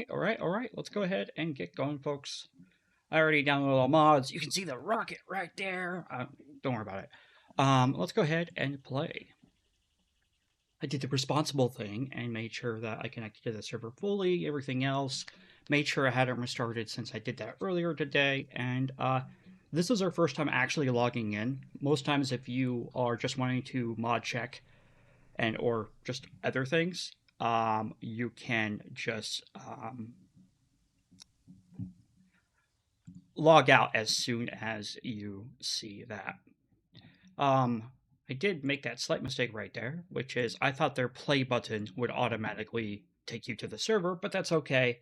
Alright. Let's go ahead and get going, folks. I already downloaded all mods. You can see the rocket right there. Don't worry about it. Let's go ahead and play. I did the responsible thing and made sure that I connected to the server fully, everything else. Made sure I hadn't restarted since I did that earlier today. And this is our first time actually logging in. Most times if you are just wanting to mod check and or just other things, you can just log out as soon as you see that. I did make that slight mistake right there, which is I thought their play button would automatically take you to the server, but that's okay.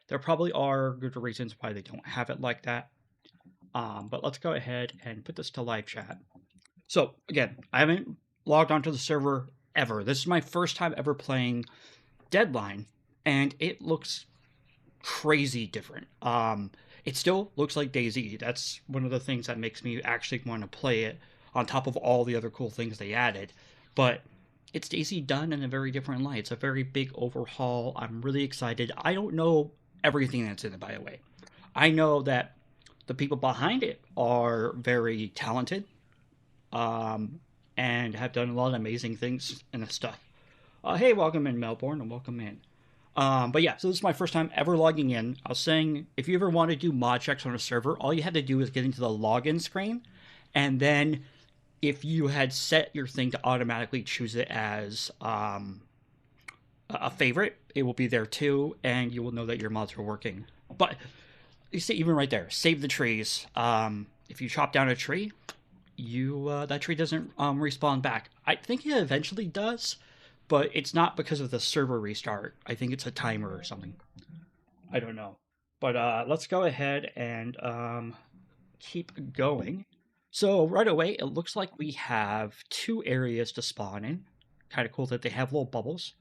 There probably are good reasons why they don't have it like that. But let's go ahead and put this to live chat. So again, I haven't logged onto the server ever. This is my first time ever playing Deadline, and it looks crazy different. It still looks like DayZ. That's one of the things that makes me actually want to play it, on top of all the other cool things they added. But it's DayZ done in a very different light. It's a very big overhaul. I'm really excited. I don't know everything that's in it, by the way. I know that the people behind it are very talented, and have done a lot of amazing things and stuff. Hey, welcome in, Melbourne, and welcome in. But yeah, so this is my first time ever logging in. I was saying, if you ever want to do mod checks on a server, all you have to do is get into the login screen, and then if you had set your thing to automatically choose it as a favorite, it will be there too, and you will know that your mods are working. But you see, even right there, save the trees. If you chop down a tree, that tree doesn't respawn back. I think it eventually does, but it's not because of the server restart. I think it's a timer or something. I don't know. But let's go ahead and keep going. So right away, it looks like we have 2 areas to spawn in. Kind of cool that they have little bubbles.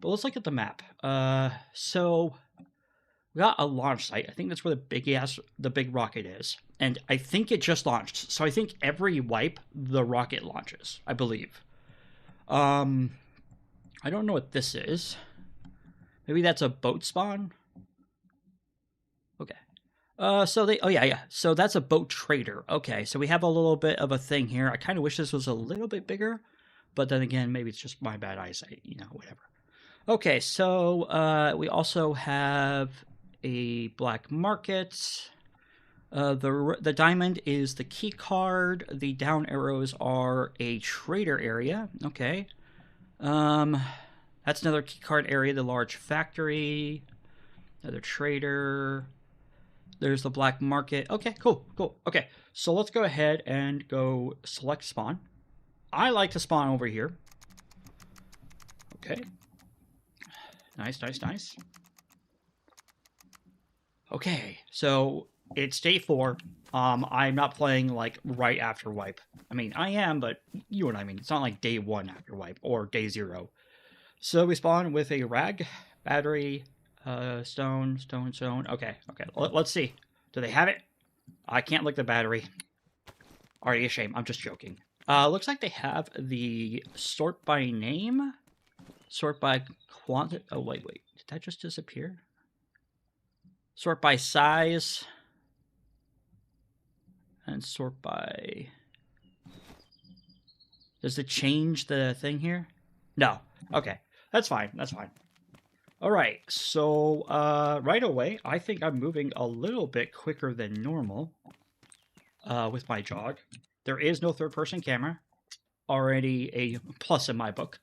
But let's look at the map. So we got a launch site. I think that's where the big rocket is. And I think it just launched. So I think every wipe, the rocket launches, I believe. I don't know what this is. Maybe that's a boat spawn? Okay. So that's a boat trader. Okay, so we have a little bit of a thing here. I kind of wish this was a little bit bigger, but then again, maybe it's just my bad eyesight, whatever. Okay, so we also have a black market. The diamond is the key card. The down arrows are a trader area. Okay. That's another key card area, the large factory. Another trader. There's the black market. Okay, cool. Okay, so let's go ahead and go select spawn. I like to spawn over here. Okay. Nice. Okay, so it's day 4. I'm not playing like right after wipe. I mean, I am, but you know what I mean. It's not like day 1 after wipe or day 0. So we spawn with a rag, battery, stone. Okay. Let's see. Do they have it? I can't lick the battery. Already a shame. I'm just joking. Looks like they have the sort by name, sort by quantity. Oh, wait. Did that just disappear? Sort by size, and sort by... Does it change the thing here? No. Okay. That's fine. Alright, so right away, I think I'm moving a little bit quicker than normal with my jog. There is no third-person camera. Already a plus in my book.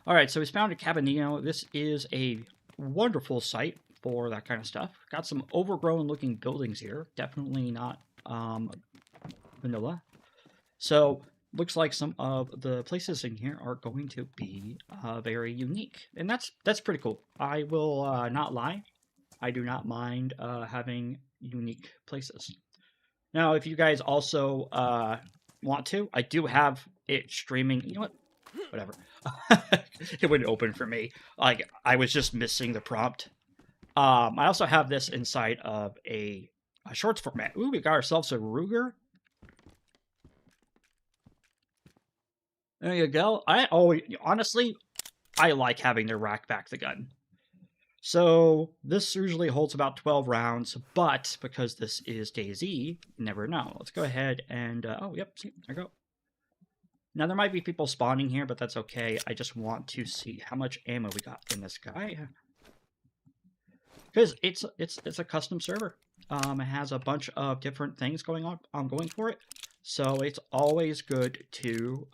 Alright, so we found a Cabanino. This is a wonderful site for that kind of stuff. Got some overgrown-looking buildings here. Definitely not vanilla. So... looks like some of the places in here are going to be very unique. And that's pretty cool. I will not lie. I do not mind having unique places. Now, if you guys also want to, I do have it streaming. You know what? Whatever. It wouldn't open for me. Like, I was just missing the prompt. I also have this inside of a shorts format. Ooh, we got ourselves a Ruger. There you go. Honestly, I like having to rack back the gun. So this usually holds about 12 rounds, but because this is DayZ, you never know. Let's go ahead and, oh, yep, see, there we go. Now, there might be people spawning here, but that's okay. I just want to see how much ammo we got in this guy. Because it's a custom server. It has a bunch of different things going on. I'm going for it. So it's always good to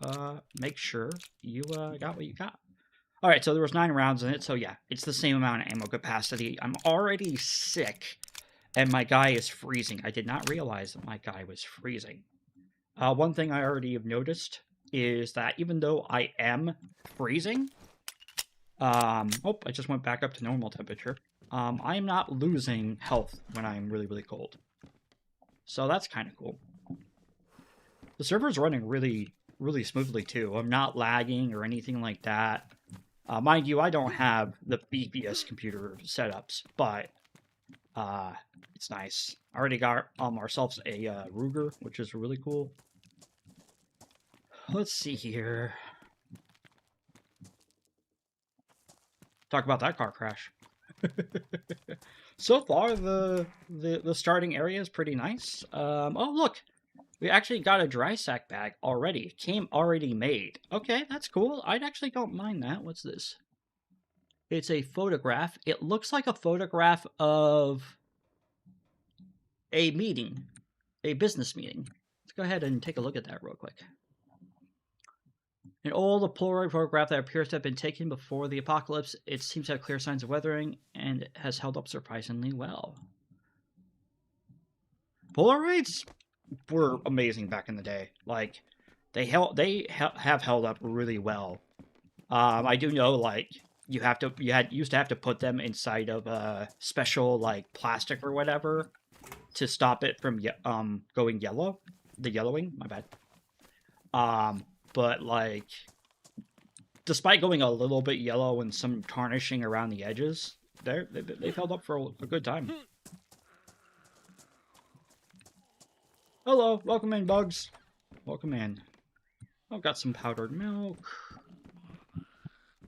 make sure you got what you got. All right, so there was 9 rounds in it. So yeah, it's the same amount of ammo capacity. I'm already sick, and my guy is freezing. I did not realize that my guy was freezing. One thing I already have noticed is that even though I am freezing, oh, I just went back up to normal temperature. I am not losing health when I'm really, really cold. So that's kind of cool. The server's running really, really smoothly too. I'm not lagging or anything like that. Mind you, I don't have the beefiest computer setups, but it's nice. I already got ourselves a Ruger, which is really cool. Let's see here. Talk about that car crash. So far, the starting area is pretty nice. Oh, look. We actually got a dry sack bag already. It came already made. Okay, that's cool. I actually don't mind that. What's this? It's a photograph. It looks like a photograph of a meeting. A business meeting. Let's go ahead and take a look at that real quick. An old Polaroid photograph that appears to have been taken before the apocalypse. It seems to have clear signs of weathering and has held up surprisingly well. Polaroids were amazing back in the day. Like, they have held up really well. I do know, like, you used to have to put them inside of a special, like, plastic or whatever to stop it from going yellow. The yellowing, my bad. But, like, despite going a little bit yellow and some tarnishing around the edges, they've held up for a good time. Hello, welcome in, Bugs. Welcome in. I've got some powdered milk.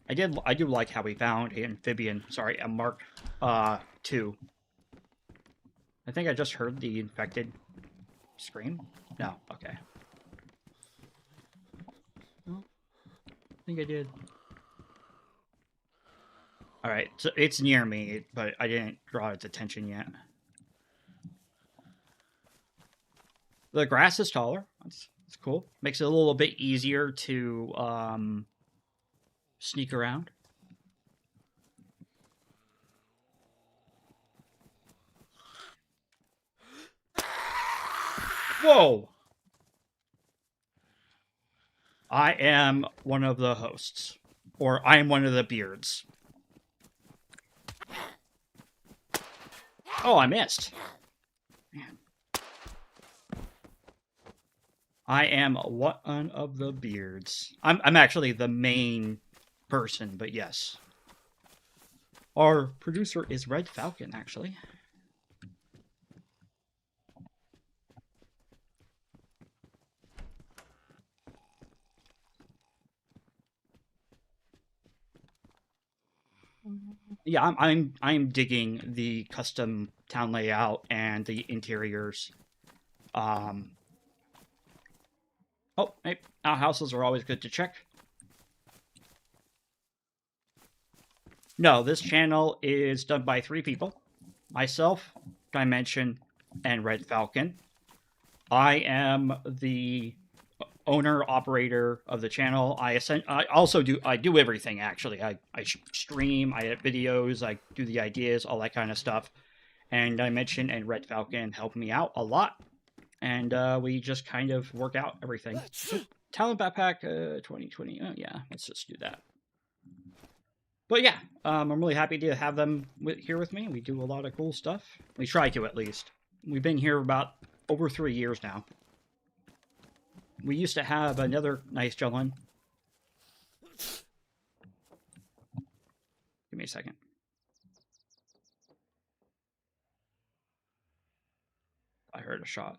I do like how we found an amphibian. Sorry, a Mark II. I think I just heard the infected scream. No, okay. Oh, I think I did. All right, so it's near me, but I didn't draw its attention yet. The grass is taller. That's cool. Makes it a little bit easier to sneak around. Whoa! I am one of the hosts. Or I am one of the beards. Oh, I missed. Man. I am one of the beards. I'm actually the main person, but yes. Our producer is Red Falcon, actually. Yeah, I'm digging the custom town layout and the interiors. Oh, hey, outhouses are always good to check. No, this channel is done by 3 people. Myself, Dimension, and Red Falcon. I am the owner, operator of the channel. I also do everything, actually. I stream, I edit videos, I do the ideas, all that kind of stuff. And Dimension and Red Falcon help me out a lot. And we just kind of work out everything. Talent Backpack 2020. Oh, yeah, let's just do that. But yeah, I'm really happy to have them here with me. We do a lot of cool stuff. We try to, at least. We've been here about over 3 years now. We used to have another nice gentleman. Give me a second. I heard a shot.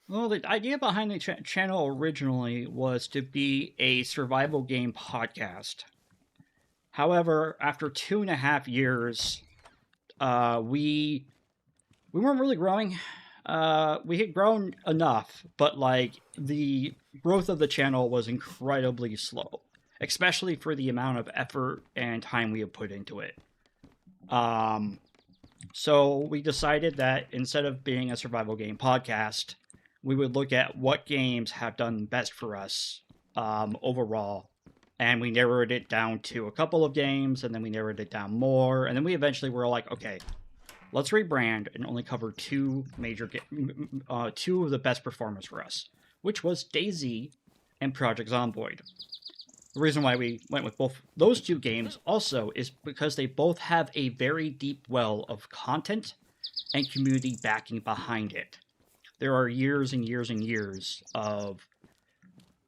Well, the idea behind the channel originally was to be a survival game podcast. However, after 2.5 years, we weren't really growing. We had grown enough, but like the growth of the channel was incredibly slow, especially for the amount of effort and time we had put into it. So we decided that instead of being a survival game podcast, we would look at what games have done best for us overall. And we narrowed it down to a couple of games, and then we narrowed it down more. And then we eventually were like, okay, let's rebrand and only cover two of the best performers for us, which was DayZ and Project Zomboid. The reason why we went with both those two games also is because they both have a very deep well of content and community backing behind it. There are years and years and years of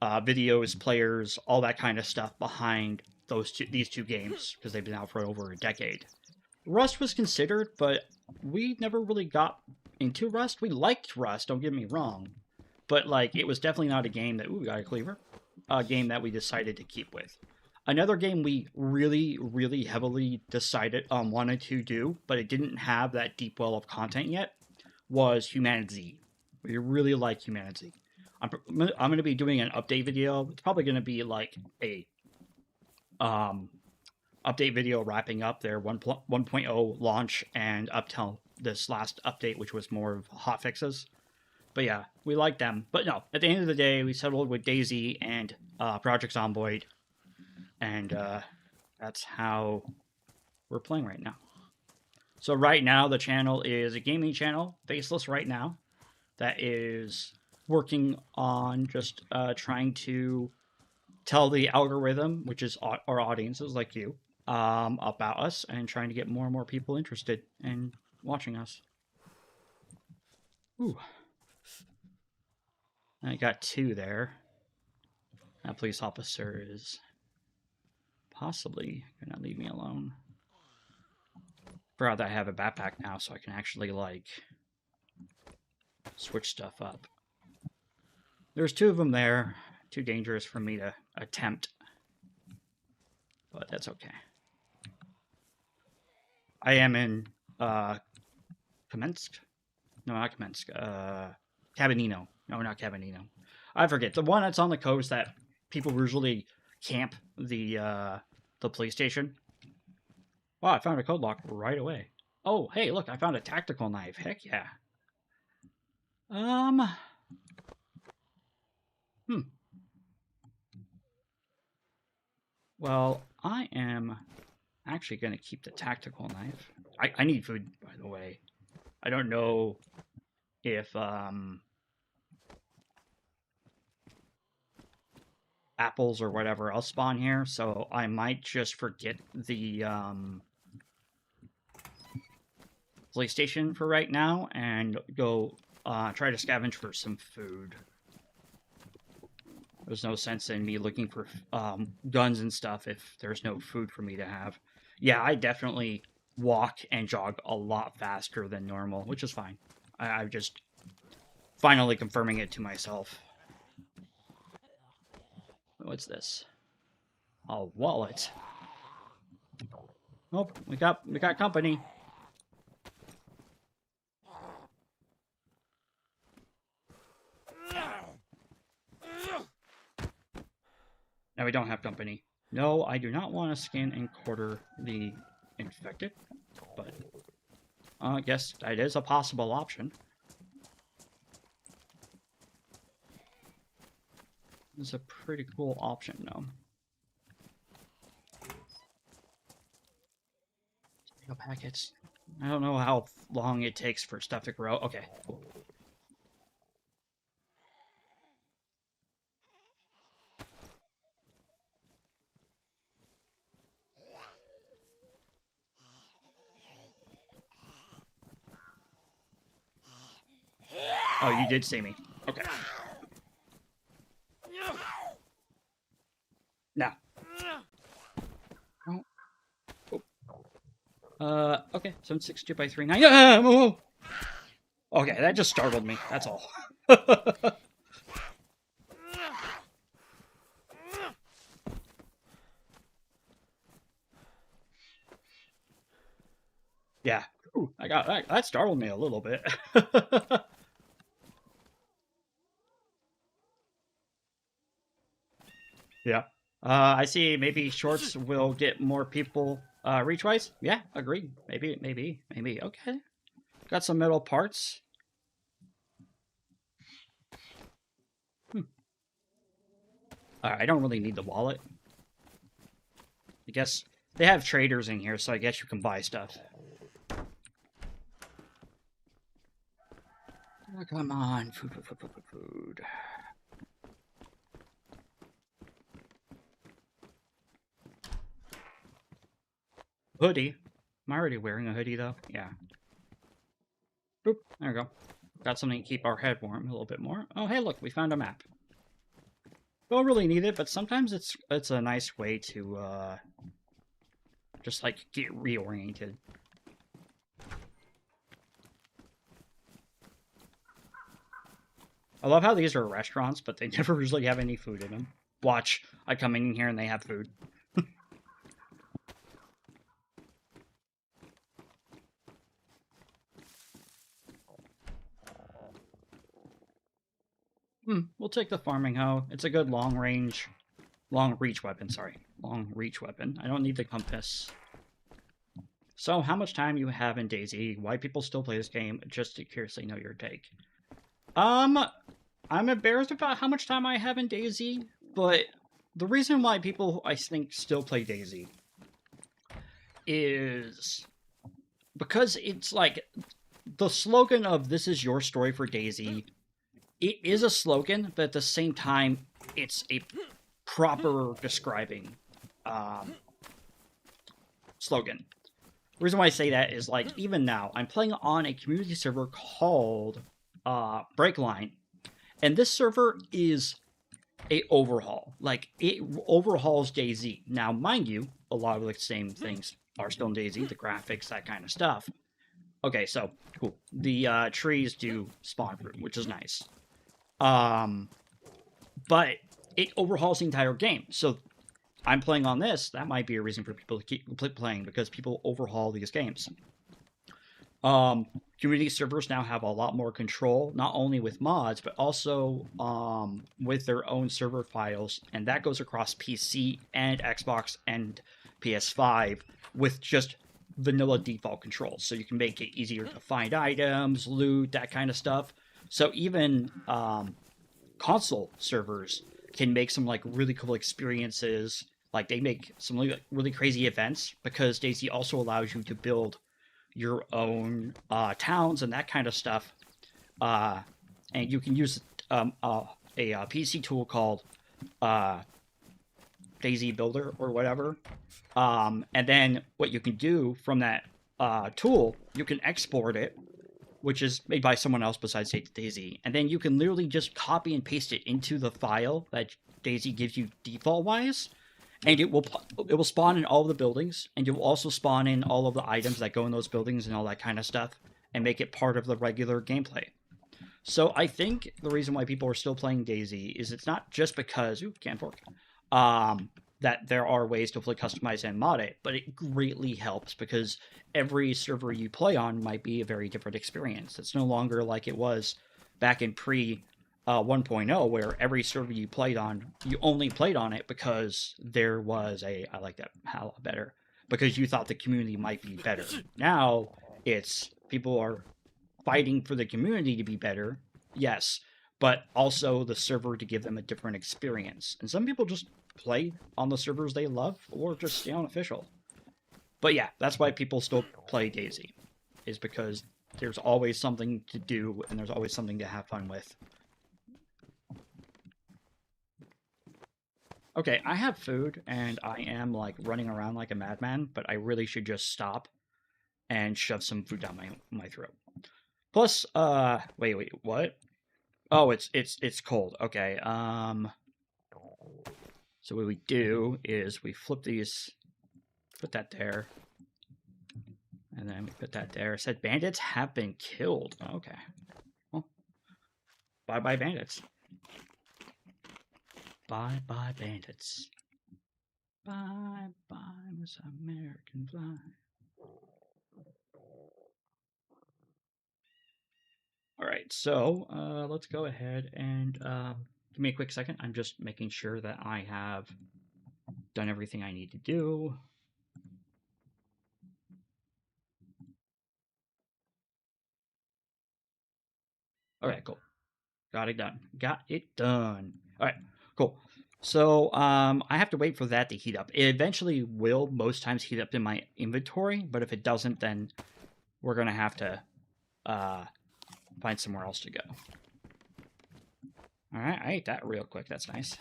videos, players, all that kind of stuff behind these two games because they've been out for over a decade. Rust was considered, but we never really got into Rust. We liked Rust, don't get me wrong, but like it was definitely not a game that we got a cleaver. A game that we decided to keep with. Another game we really, really heavily wanted to do, but it didn't have that deep well of content yet, was Humanity. We really like Humanity. I'm going to be doing an update video. It's probably going to be like a update video wrapping up their 1.0 launch and up till this last update, which was more of hotfixes. But yeah, we like them. But no, at the end of the day, we settled with DayZ and Project Zomboid. And that's how we're playing right now. So right now, the channel is a gaming channel, faceless right now, that is working on just trying to tell the algorithm, which is our audiences like you, about us and trying to get more and more people interested in watching us. Ooh. I got two there. That police officer is possibly gonna leave me alone. Forgot that I have a backpack now, so I can actually, like, switch stuff up. There's two of them there. Too dangerous for me to attempt. But that's okay. I am in, Kamensk? No, not Kamensk. Cabanino. No, not Cabanino. I forget. The one that's on the coast that people usually camp the police station. Wow, I found a code lock right away. Oh, hey, look, I found a tactical knife. Heck yeah. Well, I am actually going to keep the tactical knife. I need food, by the way. I don't know if, apples or whatever else spawn here, so I might just forget the police station for right now and go try to scavenge for some food. There's no sense in me looking for guns and stuff if there's no food for me to have. Yeah, I definitely walk and jog a lot faster than normal, which is fine. I'm just finally confirming it to myself. What's this? A wallet. Oh, we got company. Now we don't have company. No, I do not want to skin and quarter the infected, but I guess that is a possible option. It's a pretty cool option, though. Tomato packets. I don't know how long it takes for stuff to grow. Okay, cool. Oh, you did see me. Okay. Now. Oh. Okay, 762 by 39. Oh! Okay, that just startled me. That's all. Yeah. Ooh, I got that. That startled me a little bit. Yeah. I see. Maybe shorts will get more people reach wise. Yeah, agreed. Maybe. Okay. Got some metal parts. Hmm. All right, I don't really need the wallet. I guess they have traders in here, so I guess you can buy stuff. Oh, come on, food. Hoodie. Am I already wearing a hoodie though? Yeah. Boop. There we go. Got something to keep our head warm a little bit more. Oh, hey, look, we found a map. Don't really need it, but sometimes it's a nice way to just like get reoriented. I love how these are restaurants, but they never usually have any food in them. Watch, I come in here and they have food. We'll take the farming hoe. It's a good long reach weapon, sorry. Long reach weapon. I don't need the compass. So, how much time you have in DayZ? Why people still play this game? Just to curiously know your take. I'm embarrassed about how much time I have in DayZ, but the reason why people, I think, still play DayZ is because it's like the slogan of "This is your story for DayZ." It is a slogan, but at the same time, it's a proper describing slogan. The reason why I say that is like even now, I'm playing on a community server called Breakline, and this server is a overhaul. Like it overhauls DayZ. Now, mind you, a lot of the same things are still in DayZ, the graphics, that kind of stuff. Okay, so cool. The trees do spawn fruit, which is nice. But it overhauls the entire game. So I'm playing on this. That might be a reason for people to keep playing because people overhaul these games. Community servers now have a lot more control, not only with mods, but also with their own server files, and that goes across PC and Xbox and PS5 with just vanilla default controls. So you can make it easier to find items, loot, that kind of stuff. So even console servers can make some like really cool experiences. Like they make some really crazy events because DayZ also allows you to build your own towns and that kind of stuff. And you can use a PC tool called DayZ Builder or whatever. And then what you can do from that tool, you can export it, which is made by someone else besides DayZ. And then you can literally just copy and paste it into the file that DayZ gives you default-wise, and it will spawn in all of the buildings, and you'll also spawn in all of the items that go in those buildings and all that kind of stuff, and make it part of the regular gameplay. So I think the reason why people are still playing DayZ is it's not just because can't fork, that there are ways to fully customize and mod it, but it greatly helps because every server you play on might be a very different experience. It's no longer like it was back in pre 1.0, where every server you played on, you only played on it because there was I like that how better, because you thought the community might be better. Now it's people are fighting for the community to be better, yes, but also the server to give them a different experience. And some people just play on the servers they love or just stay unofficial. But yeah, that's why people still play DayZ, is because there's always something to do and there's always something to have fun with. Okay, I have food and I am like running around like a madman, but I really should just stop and shove some food down my throat. Plus, wait, what? Oh, it's cold. Okay, so what we do is we flip these, put that there, and then we put that there. It said bandits have been killed. Okay. Bye-bye bandits. Bye-bye bandits. Bye-bye Miss American flag. Alright, so let's go ahead and give me a quick second. I'm just making sure that I have done everything I need to do. Alright, cool. Got it done. Got it done. Alright, cool. So I have to wait for that to heat up. It eventually will most times heat up in my inventory, but if it doesn't, then we're going to have to find somewhere else to go. Alright, I ate that real quick. That's nice.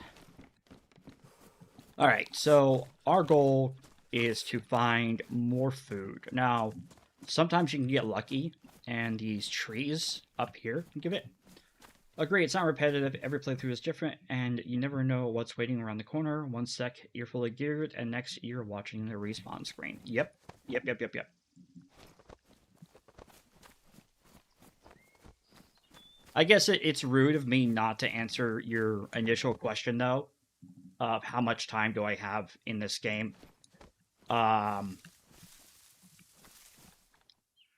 Alright, so our goal is to find more food. Now, sometimes you can get lucky, and these trees up here can give it. Agree, it's not repetitive, every playthrough is different, and you never know what's waiting around the corner. One sec, you're fully geared, and next you're watching the respawn screen. Yep. I guess it's rude of me not to answer your initial question, though, of how much time do I have in this game. I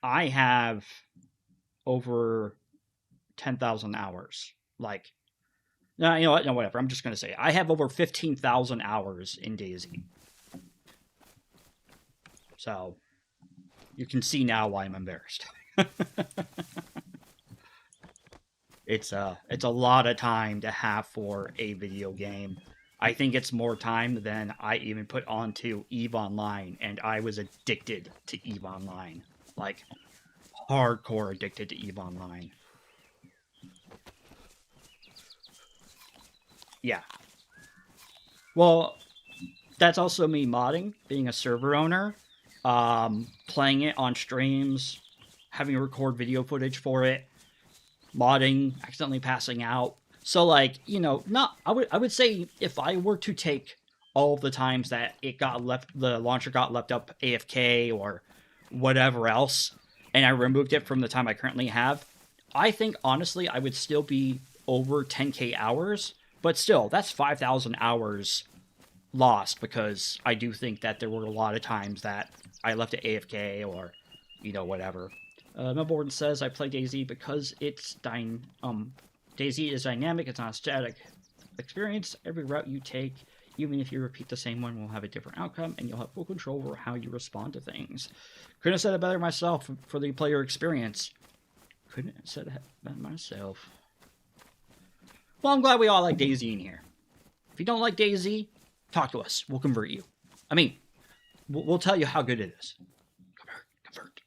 have over 10,000 hours. Like, no, you know what? No, whatever. I'm just going to say it. I have over 15,000 hours in DayZ. So, you can see now why I'm embarrassed. It's a lot of time to have for a video game. I think it's more time than I even put onto EVE Online, and I was addicted to EVE Online. Like, hardcore addicted to EVE Online. Yeah. Well, that's also me modding, being a server owner, playing it on streams, having to record video footage for it, modding, accidentally passing out. So, like, you know, I would say if I were to take all of the times that the launcher got left up AFK or whatever else, and I removed it from the time I currently have, I think, honestly, I would still be over 10k hours, but still, that's 5,000 hours lost, because I do think that there were a lot of times that I left it AFK or, you know, whatever. Melbourne says, I play DayZ because it's DayZ is dynamic, it's not a static experience. Every route you take, even if you repeat the same one, will have a different outcome, and you'll have full control over how you respond to things. Couldn't have said it better myself for the player experience. Couldn't have said it better myself. Well, I'm glad we all like DayZ in here. If you don't like DayZ, talk to us. We'll convert you. I mean, we'll tell you how good it is. Convert.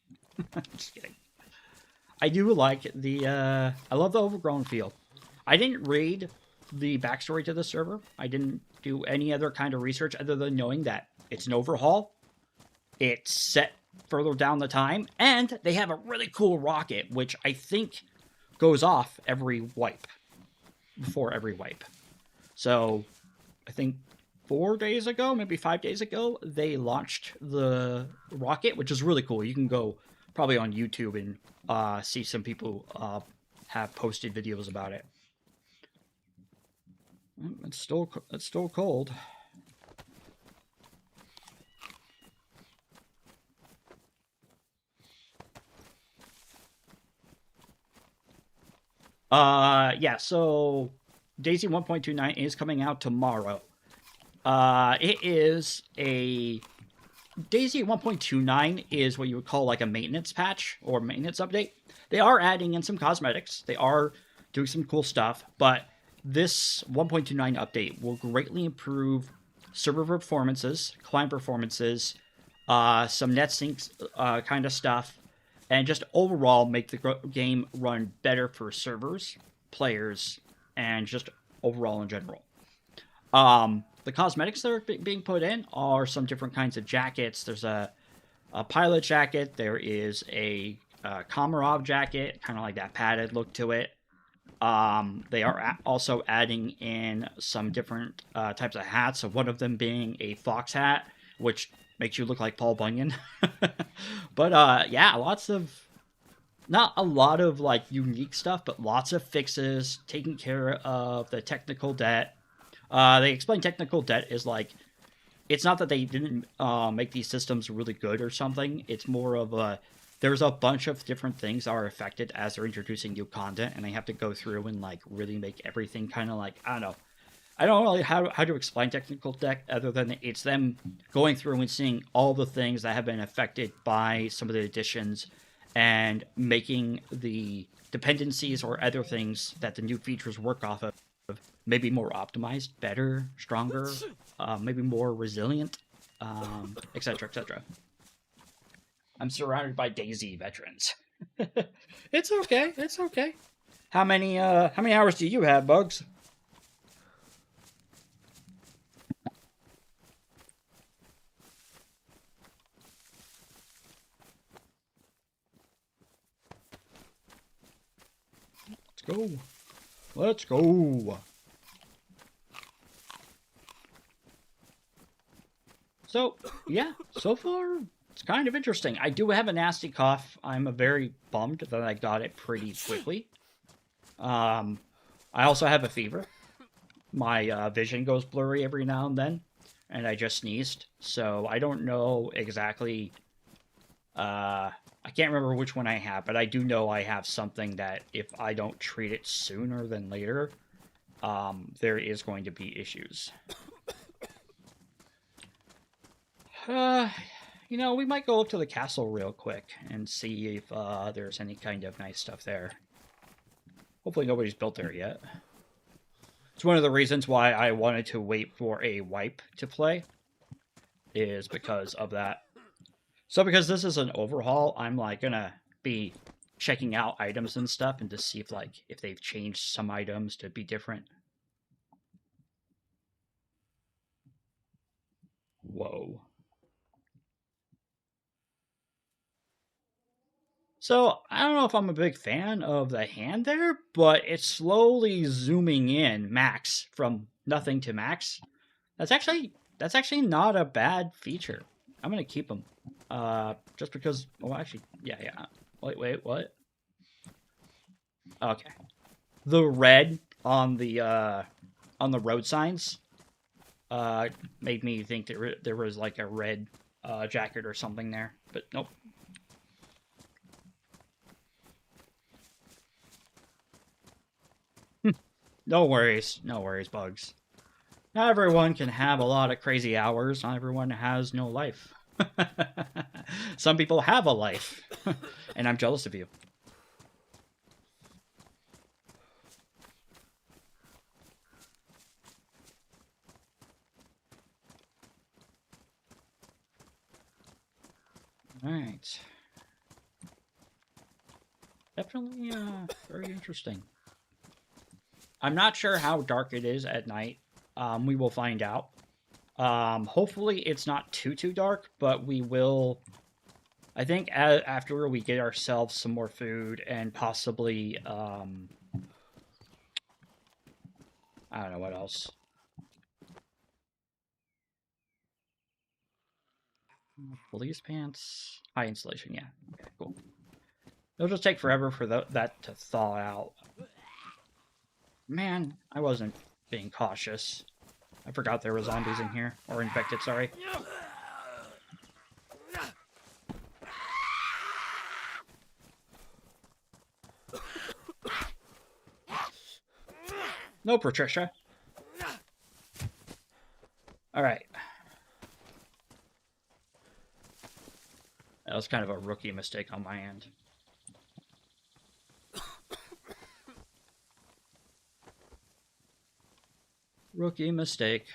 Just kidding. I do like I love the overgrown feel. I didn't read the backstory to the server. I didn't do any other kind of research other than knowing that it's an overhaul. It's set further down the time, and they have a really cool rocket, which I think goes off every wipe. Before every wipe. So, I think 4 days ago, maybe 5 days ago, they launched the rocket, which is really cool. You can go probably on YouTube and see some people have posted videos about it. It's still cold. Yeah, so DayZ 1.29 is coming out tomorrow. It is a... DayZ 1.29 is what you would call like a maintenance patch or maintenance update. They are adding in some cosmetics. They are doing some cool stuff, but this 1.29 update will greatly improve server performances, client performances, some NetSync kind of stuff, and just overall make the game run better for servers, players, and just overall in general. The cosmetics that are being put in are some different kinds of jackets. There's a pilot jacket. There is a Komarov jacket, kind of like that padded look to it. They are also adding in some different types of hats. So one of them being a fox hat, which makes you look like Paul Bunyan. But yeah, lots of not a lot of like unique stuff, but lots of fixes, taking care of the technical debt. They explain technical debt is like, it's not that they didn't make these systems really good or something. It's more of a, there's a bunch of different things that are affected as they're introducing new content, and they have to go through and like really make everything kind of like, I don't know. I don't know really how to explain technical debt other than it's them going through and seeing all the things that have been affected by some of the additions and making the dependencies or other things that the new features work off of maybe more optimized, better, stronger, maybe more resilient, etc., etc. I'm surrounded by DayZ veterans. It's okay. It's okay. How many hours do you have, Bugs? Let's go. Let's go. So, yeah, so far, it's kind of interesting. I do have a nasty cough. I'm very bummed that I got it pretty quickly. I also have a fever. My vision goes blurry every now and then, and I just sneezed. So I don't know exactly. I can't remember which one I have, but I do know I have something that if I don't treat it sooner than later, there is going to be issues. You know, we might go up to the castle real quick and see if there's any kind of nice stuff there. Hopefully nobody's built there yet. It's one of the reasons why I wanted to wait for a wipe to play, is because of that. So because this is an overhaul, I'm like gonna be checking out items and stuff and to see if they've changed some items to be different. Whoa. So, I don't know if I'm a big fan of the hand there, but it's slowly zooming in max from nothing to max. That's actually not a bad feature. I'm gonna keep them. Just because, well, actually, yeah. Wait, what? Okay. The red on the road signs made me think there was like a red jacket or something there, but nope. No worries, Bugs. Not everyone can have a lot of crazy hours. Not everyone has no life. Some people have a life, and I'm jealous of you. All right. Definitely very interesting. I'm not sure how dark it is at night. We will find out. Hopefully it's not too dark, but we will. I think after we get ourselves some more food and possibly I don't know what else. Police pants, high insulation. Yeah, okay, cool. It'll just take forever for that to thaw out. Man, I wasn't being cautious. I forgot there were zombies in here. Or infected, sorry. No, Patricia. Alright. That was kind of a rookie mistake on my end. Rookie mistake.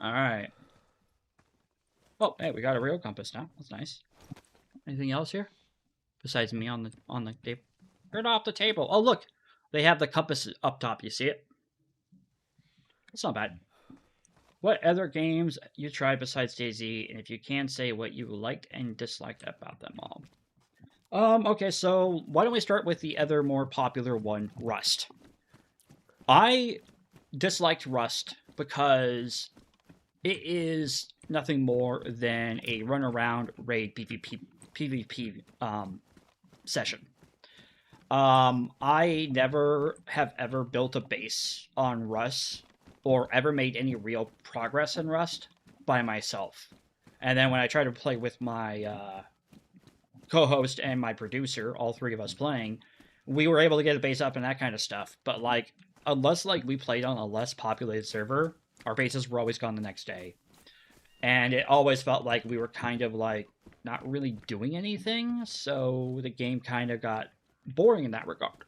Alright. Oh, hey, we got a real compass now. That's nice. Anything else here? Besides me on the table. Turn off the table. Oh, look. They have the compass up top. You see it? It's not bad. What other games you tried besides DayZ, and if you can, say what you liked and disliked about them all. Okay, so why don't we start with the other more popular one, Rust. I disliked Rust because it is nothing more than a run around raid PvP session. I never have ever built a base on Rust or ever made any real progress in Rust by myself. And then when I try to play with my co-host and my producer, all three of us playing, we were able to get a base up and that kind of stuff. But like, unless like we played on a less populated server, our bases were always gone the next day. And it always felt like we were kind of like not really doing anything, so the game kind of got boring in that regard.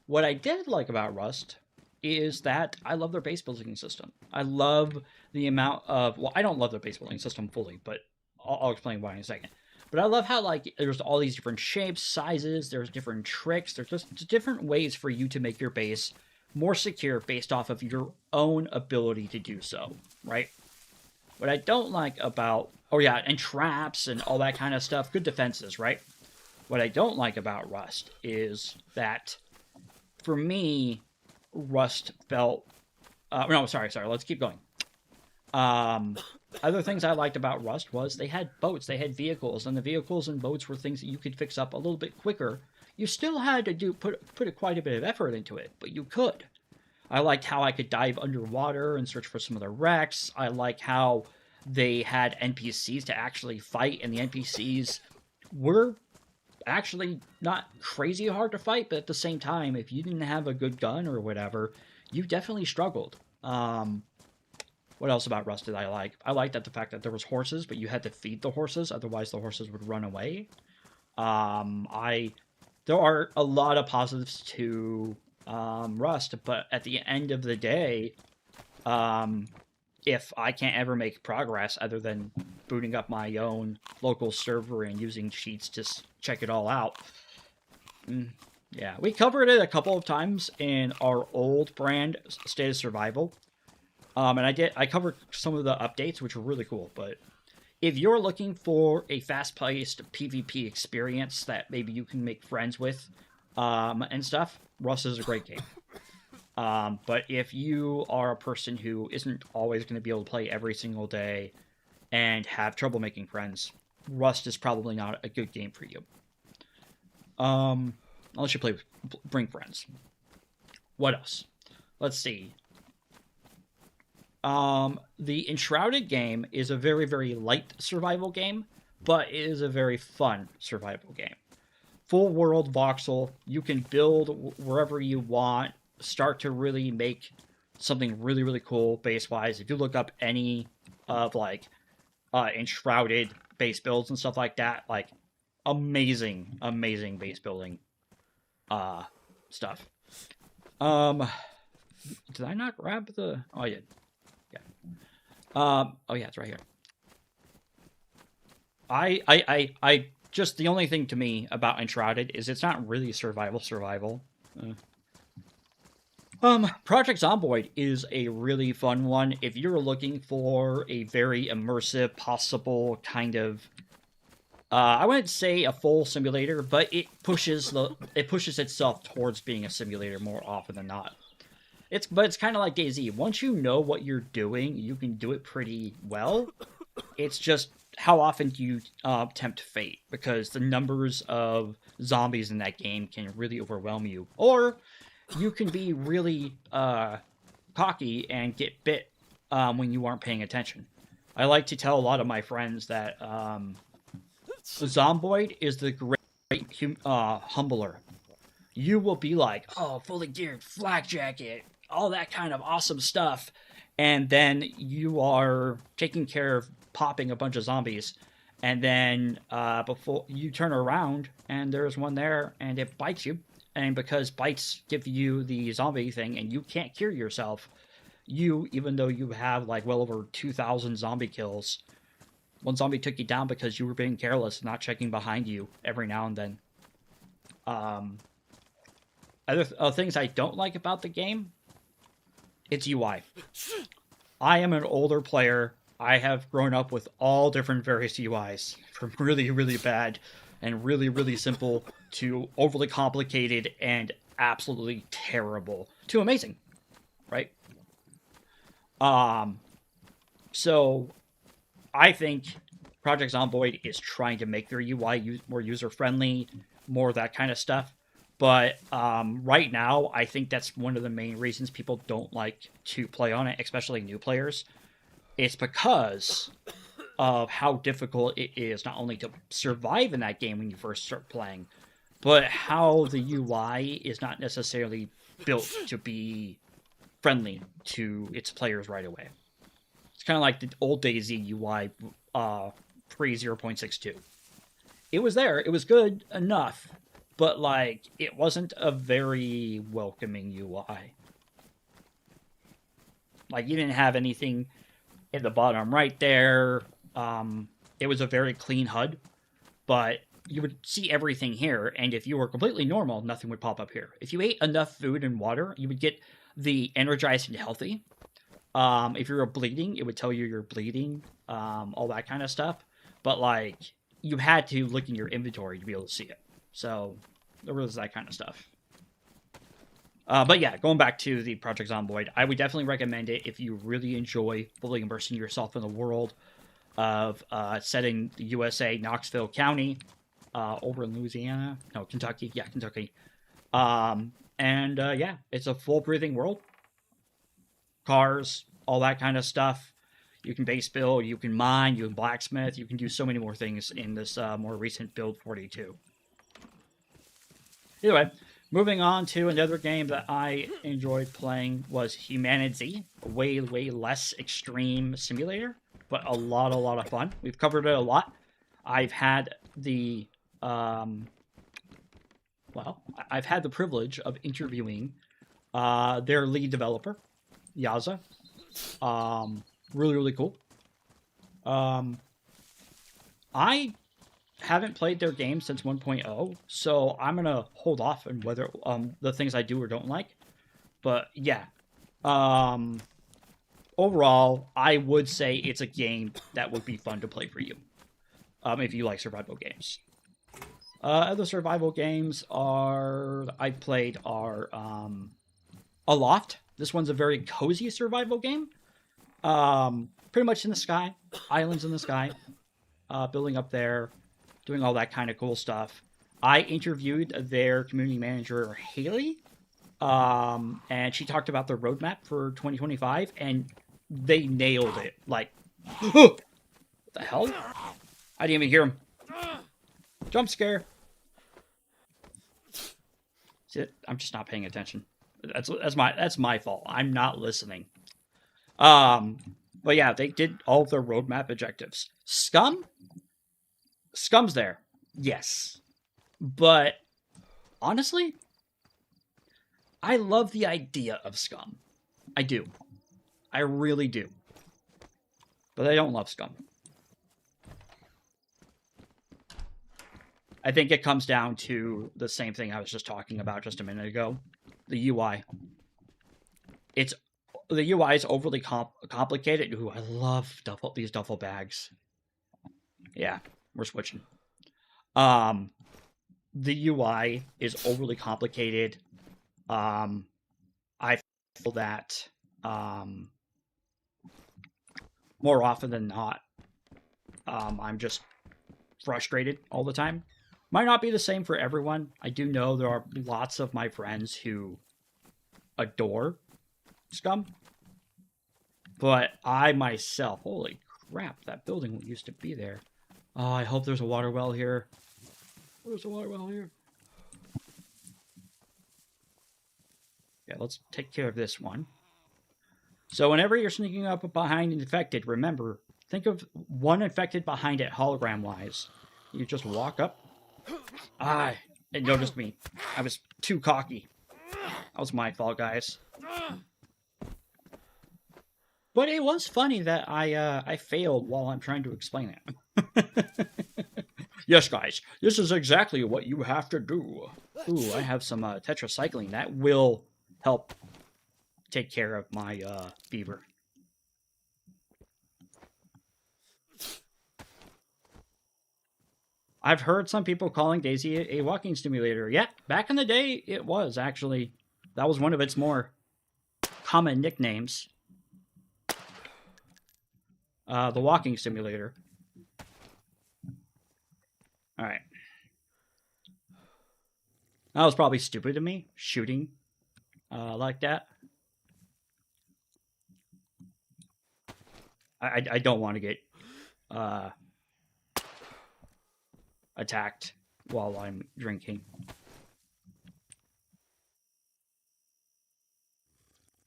What I did like about Rust is that I love their base building system. I love the amount of, well, I don't love their base building system fully, but I'll explain why in a second. But I love how like there's all these different shapes, sizes, there's different tricks, there's just different ways for you to make your base more secure based off of your own ability to do so, right? What I don't like about, oh yeah, and traps and all that kind of stuff, good defenses, right? What I don't like about Rust is that, for me, Rust felt, no, sorry, let's keep going. Other things I liked about Rust was they had boats, they had vehicles, and the vehicles and boats were things that you could fix up a little bit quicker. You still had to put quite a bit of effort into it, but you could. I liked how I could dive underwater and search for some of the wrecks. I liked how they had NPCs to actually fight, and the NPCs were actually not crazy hard to fight, but at the same time, if you didn't have a good gun or whatever, you definitely struggled. What else about Rust did I like? I liked that the fact that there was horses, but you had to feed the horses, otherwise the horses would run away. There are a lot of positives to Rust, but at the end of the day, if I can't ever make progress other than booting up my own local server and using cheats to check it all out, yeah, we covered it a couple of times in our old brand, State of Survival. And I covered some of the updates, which were really cool. But if you're looking for a fast-paced PvP experience that maybe you can make friends with, and stuff, Rust is a great game. But if you are a person who isn't always going to be able to play every single day and have trouble making friends, Rust is probably not a good game for you. Unless you bring friends. What else? Let's see. The Enshrouded game is a very, very light survival game, but it is a very fun survival game. Full world voxel, you can build wherever you want, start to really make something really, really cool base-wise. If you look up any of, like, Enshrouded base builds and stuff like that, like, amazing, amazing base building, stuff. Did I not grab the... Oh, I did. Oh yeah, it's right here. I just, the only thing to me about Enshrouded is it's not really survival. Project Zomboid is a really fun one if you're looking for a very immersive, possible kind of, I wouldn't say a full simulator, but it pushes itself towards being a simulator more often than not. But it's kind of like DayZ. Once you know what you're doing, you can do it pretty well. It's just how often do you tempt fate, because the numbers of zombies in that game can really overwhelm you. Or you can be really cocky and get bit when you aren't paying attention. I like to tell a lot of my friends that Zomboid is the great humbler. You will be like, oh, fully geared, flak jacket, all that kind of awesome stuff, and then you are taking care of popping a bunch of zombies, and then before you turn around, and there's one there, and it bites you, and because bites give you the zombie thing, and you can't cure yourself, even though you have like well over 2,000 zombie kills, one zombie took you down because you were being careless, not checking behind you every now and then. Other things I don't like about the game, it's UI. I am an older player. I have grown up with all different various UIs, from really, really bad and really, really simple to overly complicated and absolutely terrible to amazing, right? Um, so I think Project Zomboid is trying to make their UI more user friendly, more that kind of stuff. But right now, I think that's one of the main reasons people don't like to play on it, especially new players. It's because of how difficult it is not only to survive in that game when you first start playing, but how the UI is not necessarily built to be friendly to its players right away. It's kind of like the old DayZ UI pre 0.62. It was there, it was good enough, but like it wasn't a very welcoming UI. Like you didn't have anything in the bottom right there. It was a very clean HUD, but you would see everything here, and if you were completely normal, nothing would pop up here. If you ate enough food and water, you would get the energized and healthy. If you were bleeding, it would tell you you're bleeding, all that kind of stuff. But like, you had to look in your inventory to be able to see it. So there was that kind of stuff. But yeah, going back to the Project Zomboid, I would definitely recommend it if you really enjoy fully immersing yourself in the world of set in the USA, Knoxville County, over in Louisiana. No, Kentucky. Yeah, Kentucky. Yeah, it's a full breathing world. Cars, all that kind of stuff. You can base build, you can mine, you can blacksmith, you can do so many more things in this more recent build 42. Anyway, moving on to another game that I enjoyed playing was Humanity, a way less extreme simulator, but a lot of fun. We've covered it a lot. I've had the I've had the privilege of interviewing their lead developer, Yaza. Really cool. I haven't played their game since 1.0, so I'm gonna hold off on whether the things I do or don't like. But yeah, overall, I would say it's a game that would be fun to play for you, if you like survival games. Other survival games I played are Aloft. This one's a very cozy survival game. Pretty much in the sky, islands in the sky, building up there, doing all that kind of cool stuff. I interviewed their community manager, Haley, and she talked about their roadmap for 2025, and they nailed it. Like, what the hell? I didn't even hear him. Jump scare. See, I'm just not paying attention. That's my fault. I'm not listening. But yeah, they did all of their roadmap objectives. Scum's there, yes, but honestly, I love the idea of Scum. I do, I really do, but I don't love Scum. I think it comes down to the same thing I was just talking about just a minute ago. The UI. The UI is overly complicated. Ooh, I love these duffel bags. Yeah, we're switching. The UI is overly complicated. I feel that more often than not, I'm just frustrated all the time. Might not be the same for everyone. I do know there are lots of my friends who adore Scum, but I myself, holy crap, that building used to be there. Oh, I hope there's a water well here. There's a water well here. Yeah, let's take care of this one. So whenever you're sneaking up behind an infected, remember, think of one infected behind it hologram-wise. You just walk up. It noticed me. I was too cocky. That was my fault, guys. But it was funny that I failed while I'm trying to explain it. Yes, guys, this is exactly what you have to do. Ooh, I have some tetracycline. That will help take care of my fever. I've heard some people calling DayZ a walking simulator. Yeah, back in the day, it was, actually. That was one of its more common nicknames. The walking simulator. All right. That was probably stupid of me, shooting like that. I don't want to get attacked while I'm drinking.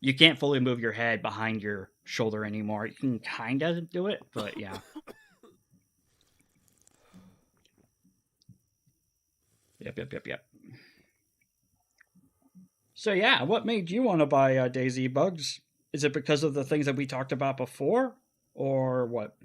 You can't fully move your head behind your shoulder anymore. You can kind of do it, but yeah. Yep. So yeah, what made you want to buy DayZ Bugs? Is it because of the things that we talked about before, or what?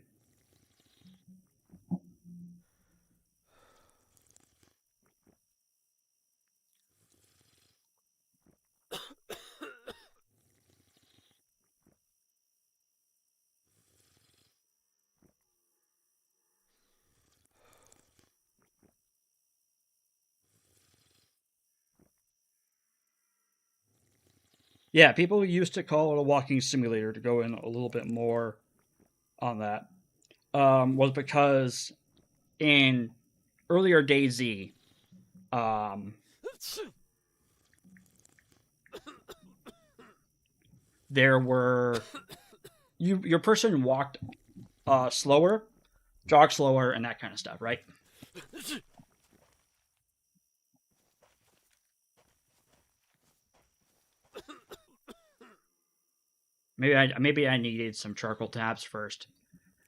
Yeah, people used to call it a walking simulator to go in a little bit more on that. Was because in earlier DayZ, um, there were your person walked slower, jog slower, and that kind of stuff, right? Maybe I needed some charcoal tabs first.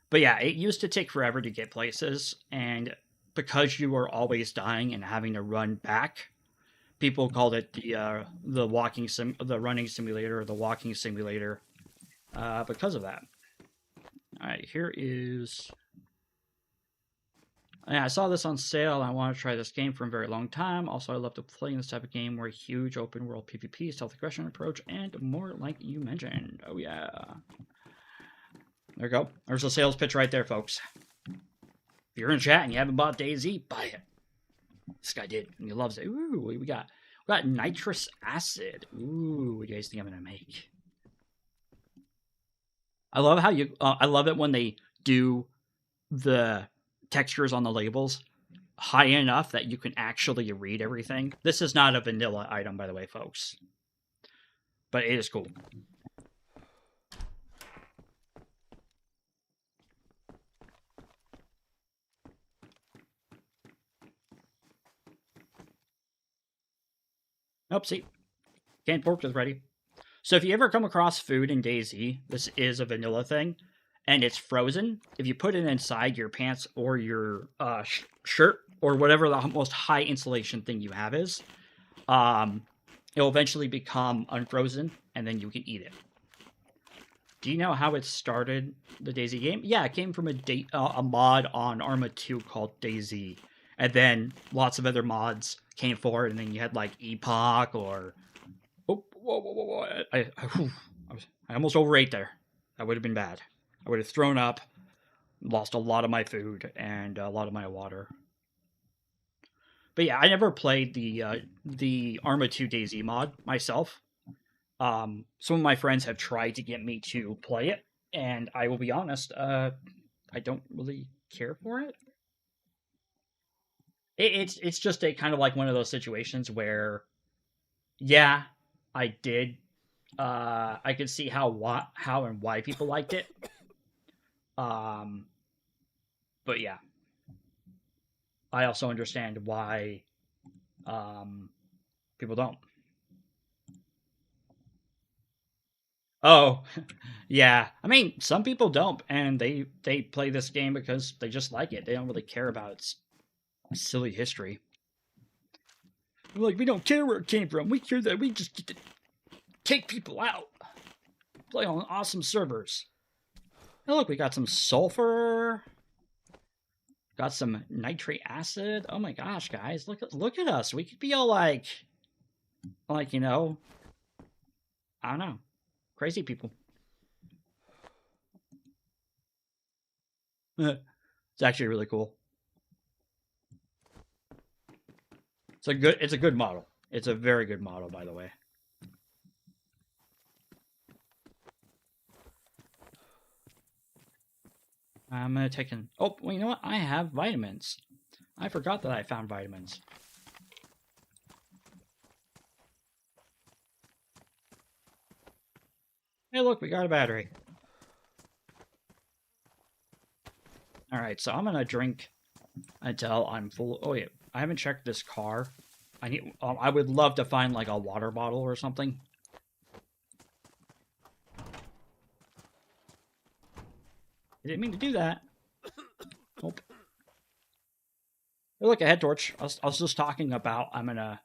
But yeah, it used to take forever to get places, and because you were always dying and having to run back, people called it the running simulator or the walking simulator because of that. All right, here is. Yeah, I saw this on sale. I want to try this game for a very long time. Also, I love to play in this type of game where huge open world PvP, stealth aggression approach, and more like you mentioned. Oh yeah. There you go. There's a sales pitch right there, folks. If you're in chat and you haven't bought DayZ, buy it. This guy did, and he loves it. Ooh, we got nitrous acid. Ooh, what do you guys think I'm gonna make? I love how I love it when they do the textures on the labels high enough that you can actually read everything. This is not a vanilla item, by the way, folks, but it is cool. Nope, see, canned pork is ready. So if you ever come across food in DayZ, this is a vanilla thing, and it's frozen. If you put it inside your pants or your shirt or whatever the most high insulation thing you have is, it'll eventually become unfrozen, and then you can eat it. Do you know how it started, the DayZ game? Yeah, it came from a mod on Arma 2 called DayZ, and then lots of other mods came forward, and then you had like Epoch or whoa. I almost overate there. That would have been bad. I would have thrown up, lost a lot of my food, and a lot of my water. But yeah, I never played the Arma 2 DayZ mod myself. Some of my friends have tried to get me to play it, and I will be honest, I don't really care for it. It's just a kind of like one of those situations where, yeah, I did. I could see how and why people liked it. But yeah, I also understand why people don't. Oh, yeah. I mean, some people don't, and they play this game because they just like it. They don't really care about its silly history. Like, we don't care where it came from. We care that we just get to take people out, play on awesome servers. Oh, look, we got some sulfur. Got some nitrate acid. Oh my gosh, guys, look at us. We could be all like you know, I don't know, crazy people. It's actually really cool. It's a good model. It's a very good model, by the way. I'm gonna take an... Oh, well, you know what? I have vitamins. I forgot that I found vitamins. Hey, look, we got a battery. Alright, so I'm gonna drink until I'm full... Oh, yeah. I haven't checked this car. I would love to find, like, a water bottle or something. I didn't mean to do that. Nope. Hey, look, a head torch. I was just talking about I'm gonna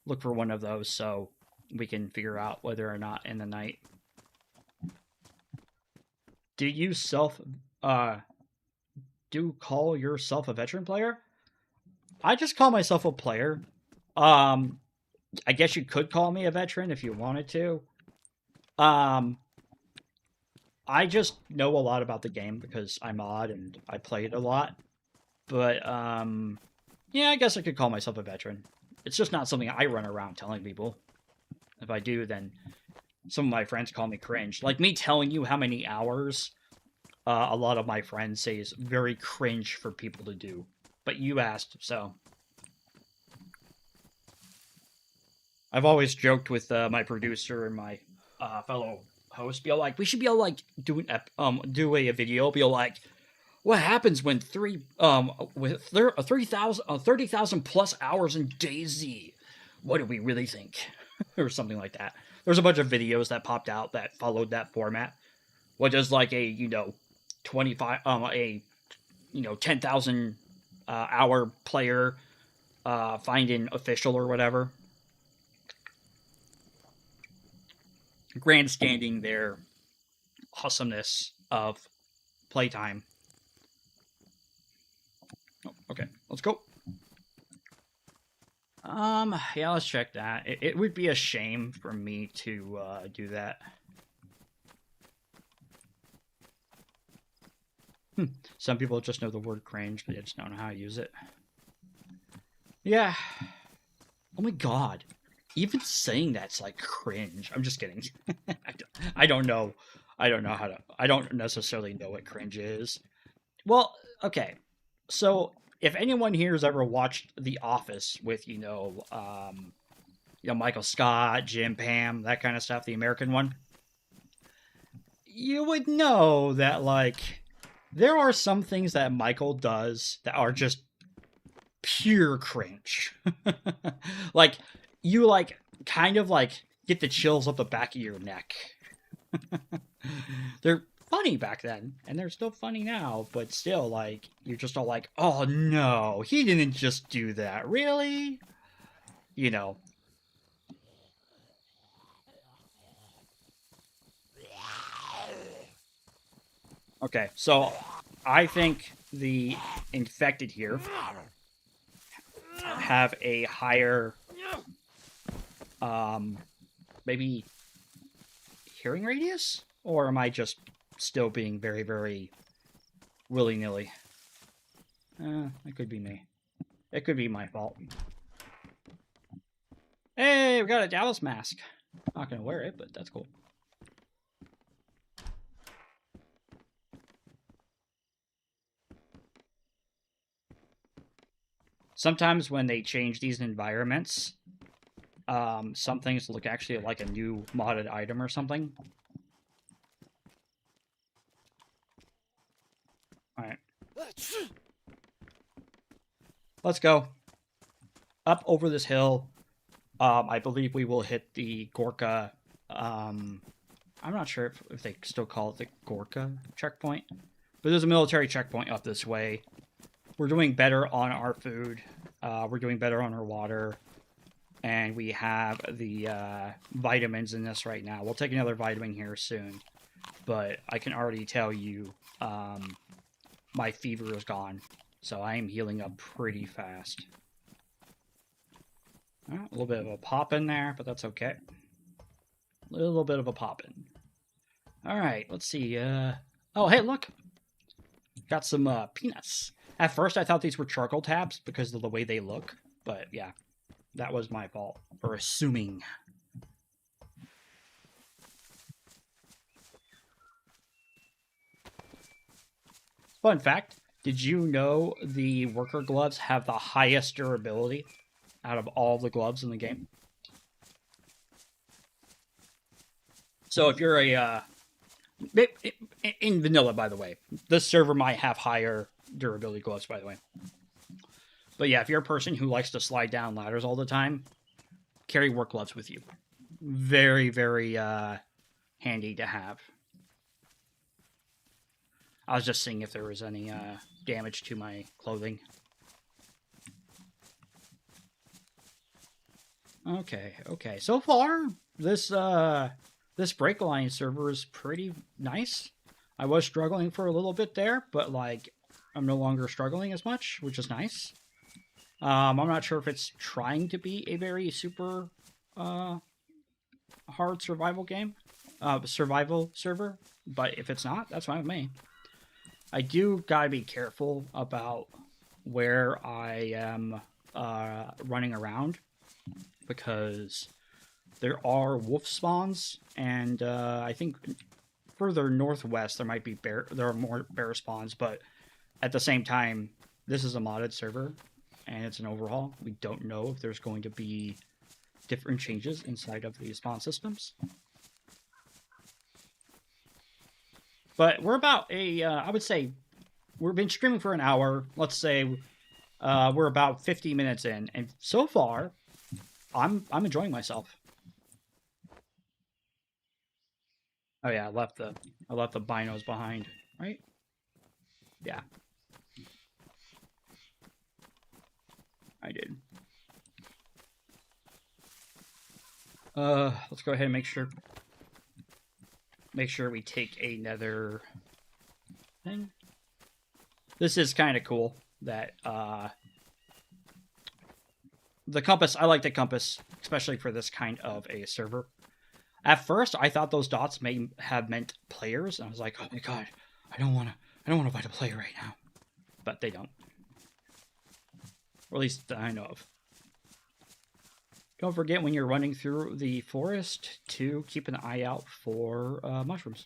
look for one of those so we can figure out whether or not in the night. Do you call yourself a veteran player? I just call myself a player. I guess you could call me a veteran if you wanted to. I just know a lot about the game because I mod and I play it a lot. But, yeah, I guess I could call myself a veteran. It's just not something I run around telling people. If I do, then some of my friends call me cringe. Like, me telling you how many hours a lot of my friends say is very cringe for people to do. But you asked, so... I've always joked with my producer and my fellow host, be like, we should be able to, like, do a video, be like, what happens when 30,000 plus hours in DayZ? What do we really think? Or something like that. There's a bunch of videos that popped out that followed that format. What does, like, a, 10,000 hour player find in official or whatever? Grandstanding their awesomeness of playtime. Oh, okay, let's go. Yeah, let's check that. It would be a shame for me to do that. Some people just know the word cringe, but they just don't know how to use it. Yeah. Oh my god. Even saying that's like cringe. I'm just kidding. I don't know. I don't necessarily know what cringe is. Well, okay. So if anyone here has ever watched The Office with, Michael Scott, Jim, Pam, that kind of stuff, the American one, you would know that, like, there are some things that Michael does that are just pure cringe. Like, you, like, kind of, like, get the chills up the back of your neck. They're funny back then, and they're still funny now, but still, like, you're just all like, oh no, he didn't just do that, really? Okay, so I think the infected here have a higher, maybe hearing radius? Or am I just still being very, very willy-nilly? It could be me. It could be my fault. Hey, we got a Dallas mask. Not gonna wear it, but that's cool. Sometimes when they change these environments, some things look actually like a new modded item or something. Alright. Let's go. Up over this hill. I believe we will hit the Gorka. I'm not sure if they still call it the Gorka checkpoint. But there's a military checkpoint up this way. We're doing better on our food. We're doing better on our water. And we have the vitamins in this right now. We'll take another vitamin here soon. But I can already tell you my fever is gone. So I am healing up pretty fast. A little bit of a pop in there, but that's okay. A little bit of a pop in. Alright, let's see. Oh, hey, look. Got some peanuts. At first, I thought these were charcoal tabs because of the way they look. But, yeah. That was my fault for assuming. Fun fact, did you know the worker gloves have the highest durability out of all the gloves in the game? So if you're a in vanilla, by the way, this server might have higher durability gloves, by the way. But yeah, if you're a person who likes to slide down ladders all the time, carry work gloves with you. Very, very handy to have. I was just seeing if there was any damage to my clothing. Okay. So far, this Breakline server is pretty nice. I was struggling for a little bit there, but like I'm no longer struggling as much, which is nice. I'm not sure if it's trying to be a very super hard survival survival server, but if it's not, that's fine with me. I do gotta be careful about where I am running around, because there are wolf spawns, and I think further northwest there might be there are more bear spawns, but at the same time, this is a modded server and it's an overhaul. We don't know if there's going to be different changes inside of the spawn systems. But we're about I would say, we've been streaming for an hour. Let's say we're about 50 minutes in, and so far, I'm enjoying myself. Oh yeah, I left the binos behind, right? Yeah, I did. Let's go ahead and make sure we take another thing. This is kind of cool that the compass. I like the compass, especially for this kind of a server. At first, I thought those dots may have meant players, and I was like, "Oh my god, I don't want to fight a player right now," but they don't, or at least that I know of. Don't forget when you're running through the forest to keep an eye out for mushrooms.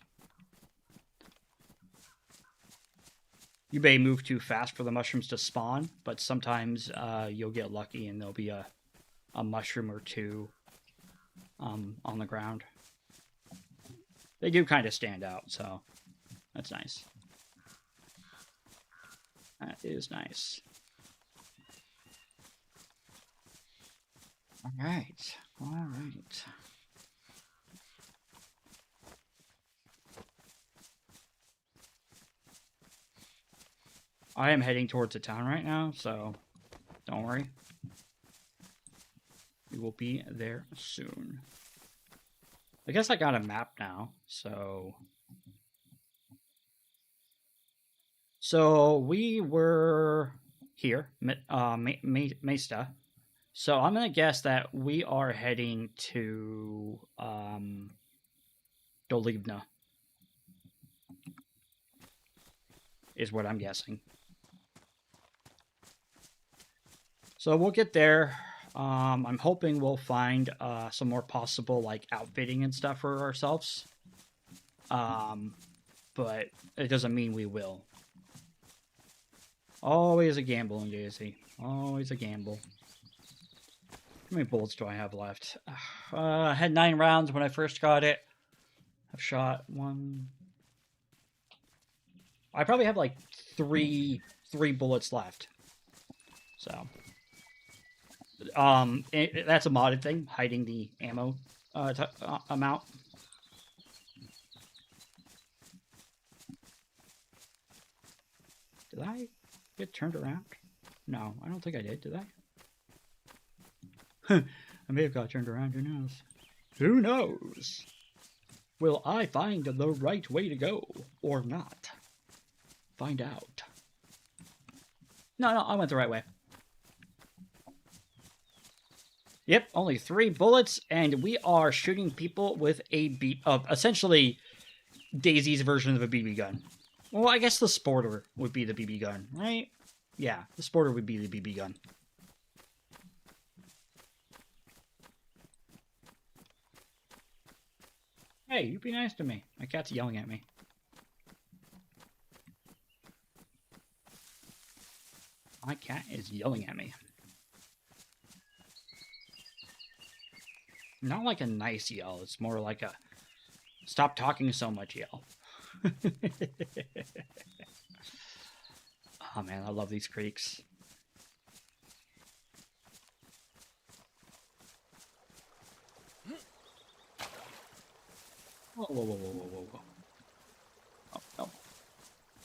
You may move too fast for the mushrooms to spawn, but sometimes you'll get lucky and there'll be a mushroom or two on the ground. They do kind of stand out, so that's nice. That is nice. All right. I am heading towards the town right now, so don't worry. We will be there soon. I guess I got a map now, so... So we were here, Mesta. So I'm going to guess that we are heading to Dolivna, is what I'm guessing. So we'll get there. I'm hoping we'll find some more possible like outfitting and stuff for ourselves. But it doesn't mean we will. Always a gamble in DayZ. Always a gamble. How many bullets do I have left? I had 9 rounds when I first got it. I've shot 1. I probably have like 3 bullets left. So, that's a modded thing, hiding the ammo amount. Did I get turned around? No, I don't think I did. Did I? I may have got turned around. Who knows? Who knows? Will I find the right way to go or not? Find out. No, I went the right way. Yep, only 3 bullets, and we are shooting people with a essentially DayZ's version of a BB gun. Well, I guess the Sporter would be the BB gun, right? Yeah, the Sporter would be the BB gun. Hey, you be nice to me. My cat's yelling at me. My cat is yelling at me. Not like a nice yell. It's more like a stop talking so much yell. Oh man, I love these creeks. Whoa, whoa, whoa, whoa, whoa, whoa. Oh, no.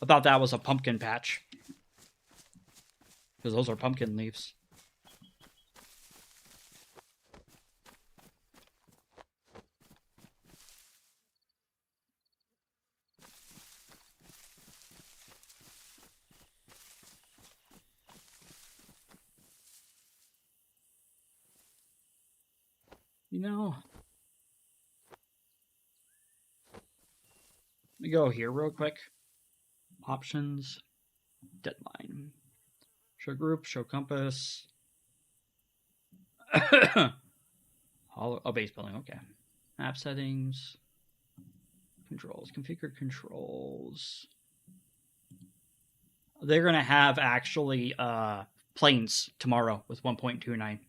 I thought that was a pumpkin patch. Because those are pumpkin leaves. You know, let me go here real quick. Options, deadline. Show group, show compass. Oh, base building, okay. Map settings. Controls, configure controls. They're going to have actually planes tomorrow with 1.29.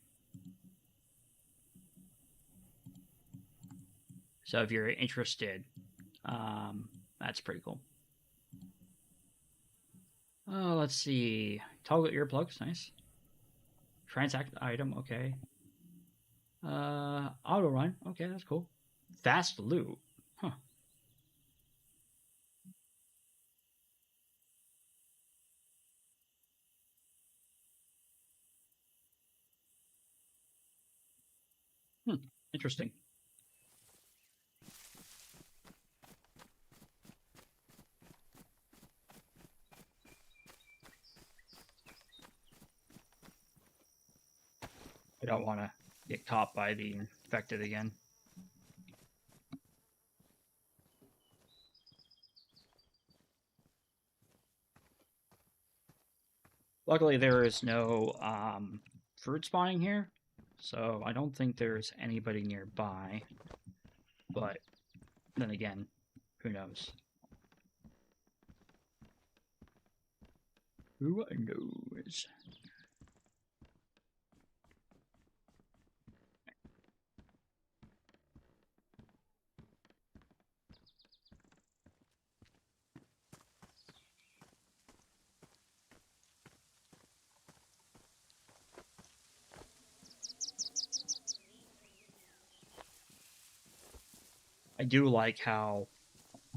So if you're interested, that's pretty cool. Let's see. Toggle earplugs, nice. Transact item, okay. Auto run, okay, that's cool. Fast loot, huh. Interesting. I don't want to get caught by the infected again. Luckily, there is no fruit spawning here, so I don't think there's anybody nearby. But then again, who knows? Who knows? I do like how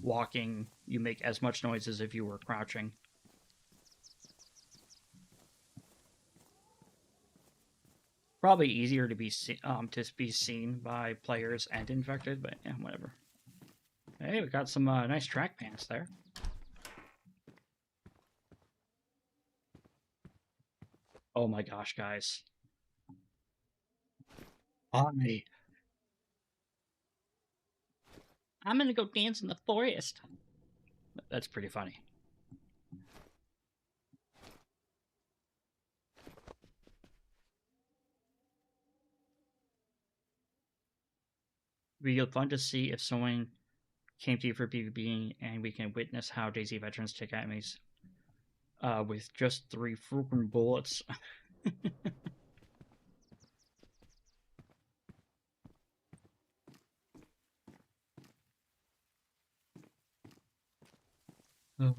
walking, you make as much noise as if you were crouching. Probably easier to be seen by players and infected, but yeah, whatever. Hey, we got some nice track pants there. Oh my gosh, guys! I'm gonna go dance in the forest. That's pretty funny. It'd be fun to see if someone came to you for PvP and we can witness how DayZ veterans take enemies with just 3 freaking bullets. Oh.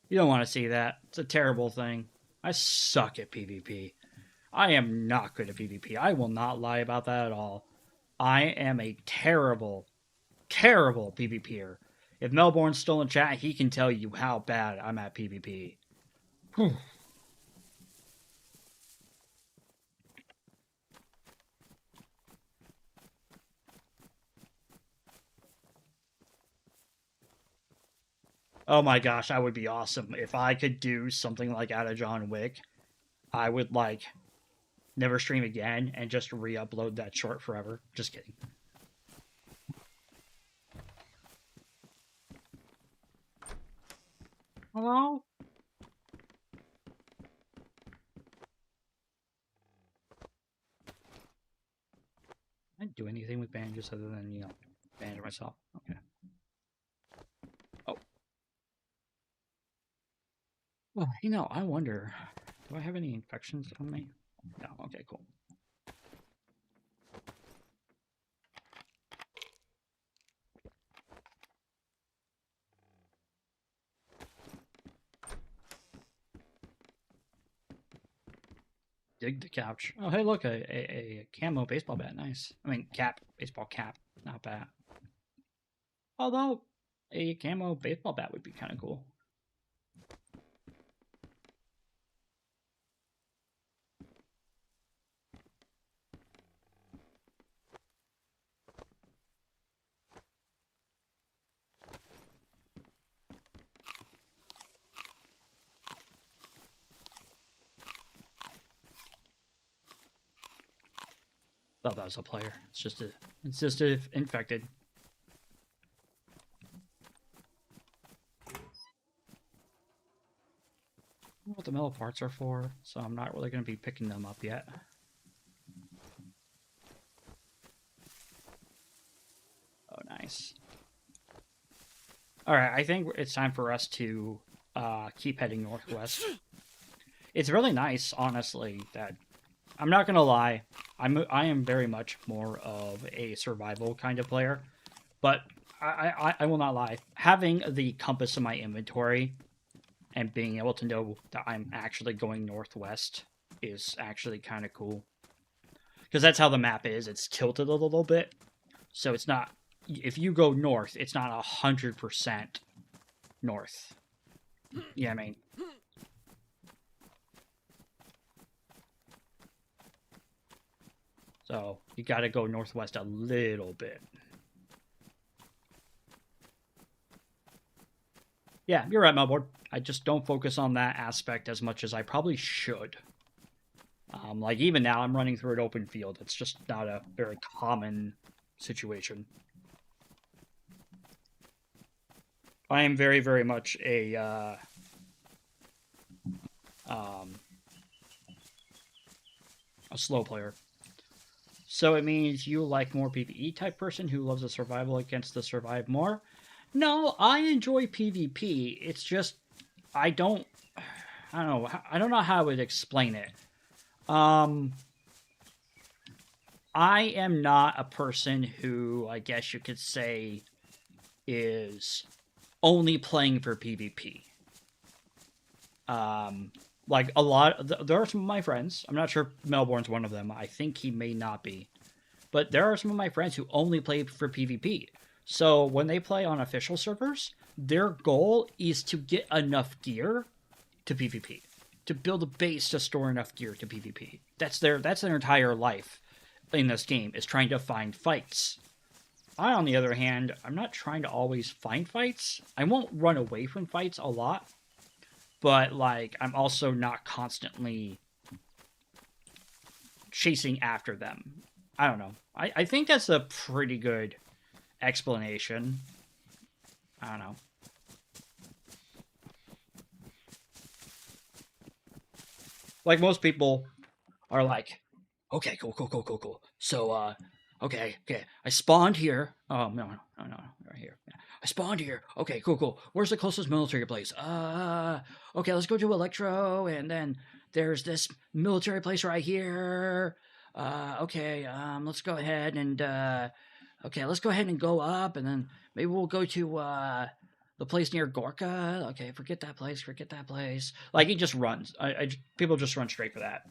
You don't want to see that. It's a terrible thing. I suck at PvP. I am not good at PvP. I will not lie about that at all. I am a terrible, terrible PvPer. If Melbourne's still in chat, he can tell you how bad I'm at PvP. Whew. Oh my gosh, that would be awesome. If I could do something like out of John Wick, I would like never stream again and just re-upload that short forever. Just kidding. Hello? I didn't do anything with bandages other than, you know, bandage myself. Okay. Oh. Oh, you know, I wonder, do I have any infections on me? No, okay, cool. Dig the couch. Oh, hey, look, a camo baseball bat. Nice. I mean, cap. Baseball cap. Not bad. Although, a camo baseball bat would be kind of cool. Thought that was a player. It's just a infected. I don't know what the metal parts are for, so I'm not really going to be picking them up yet. Oh, nice. Alright, I think it's time for us to keep heading northwest. It's really nice, honestly, that... I'm not gonna lie, I am very much more of a survival kind of player, but I will not lie. Having the compass in my inventory and being able to know that I'm actually going northwest is actually kind of cool. Because that's how the map is. It's tilted a little bit, so it's not... If you go north, it's not 100% north. Yeah, I mean... So, you gotta go northwest a little bit. Yeah, you're right, Melbourne. I just don't focus on that aspect as much as I probably should. Like, even now, I'm running through an open field. It's just not a very common situation. I am very, very much a slow player. So it means you like more PvE type person who loves the survival against the survive more? No, I enjoy PvP. It's just I don't know how I would explain it. I am not a person who, I guess you could say, is only playing for PvP. Like a lot, there are some of my friends. I'm not sure if Melbourne's one of them. I think he may not be, but there are some of my friends who only play for PvP. So when they play on official servers, their goal is to get enough gear to PvP, to build a base to store enough gear to PvP. That's their entire life in this game, is trying to find fights. I, on the other hand, I'm not trying to always find fights. I won't run away from fights a lot. But, like, I'm also not constantly chasing after them. I don't know. I think that's a pretty good explanation. I don't know. Like, most people are like, okay, cool. So, okay, I spawned here. Oh, no, right here. Yeah. I spawned here. Okay, cool. Where's the closest military place? Okay, let's go to Electro, and then there's this military place right here. Okay, let's go ahead and, go up, and then maybe we'll go to, the place near Gorka. Okay, forget that place. Like, it just runs. People just run straight for that.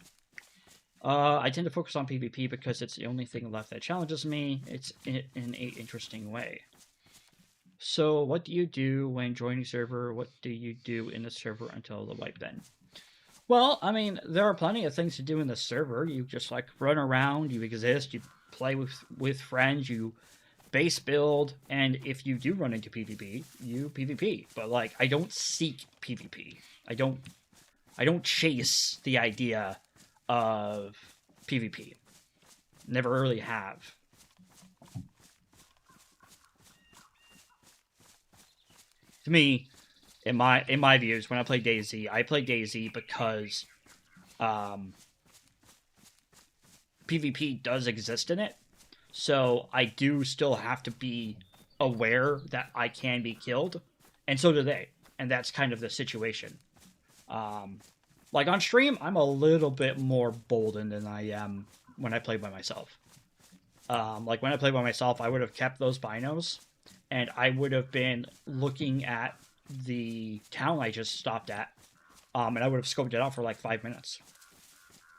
I tend to focus on PvP because it's the only thing left that challenges me. It's in an interesting way. So, what do you do when joining server? What do you do in the server until the wipe then? Well, I mean, there are plenty of things to do in the server. You just, like, run around, you exist, you play with friends, you base build, and if you do run into PvP, you PvP. But, like, I don't seek PvP. I don't chase the idea of PvP. Never really have. To me, in my views, when I play DayZ because PvP does exist in it. So I do still have to be aware that I can be killed, and so do they. And that's kind of the situation. Like on stream, I'm a little bit more bolden than I am when I play by myself. Like when I play by myself, I would have kept those binos, and I would have been looking at the town I just stopped at, and I would have scoped it out for like 5 minutes,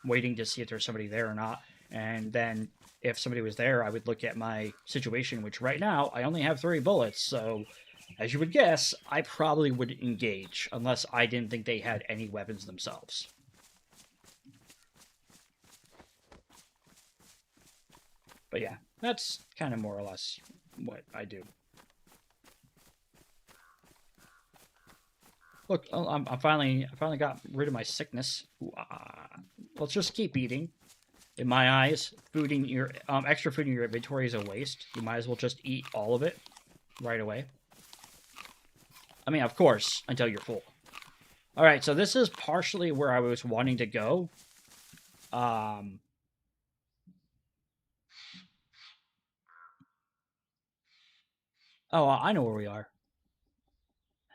waiting to see if there's somebody there or not. And then if somebody was there, I would look at my situation, which right now I only have 3 bullets. So, as you would guess, I probably would engage unless I didn't think they had any weapons themselves. But yeah, that's kind of more or less what I do. Look, I finally got rid of my sickness. Let's just keep eating. In my eyes, extra food in your inventory is a waste. You might as well just eat all of it right away. I mean, of course, until you're full. All right, so this is partially where I was wanting to go. Oh, I know where we are.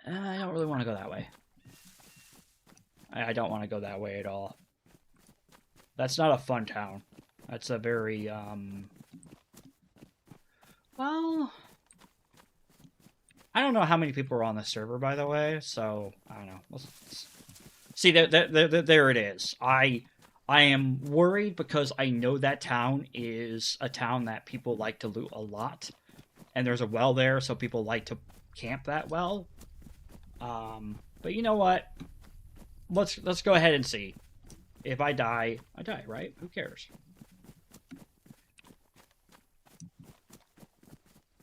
I don't really want to go that way. I don't want to go that way at all. That's not a fun town. That's a very, well, I don't know how many people are on the server, by the way, so, I don't know. Let's see, there it is. I am worried because I know that town is a town that people like to loot a lot, and there's a well there, so people like to camp that well. But you know what? Let's go ahead and see. If I die, I die, right? Who cares?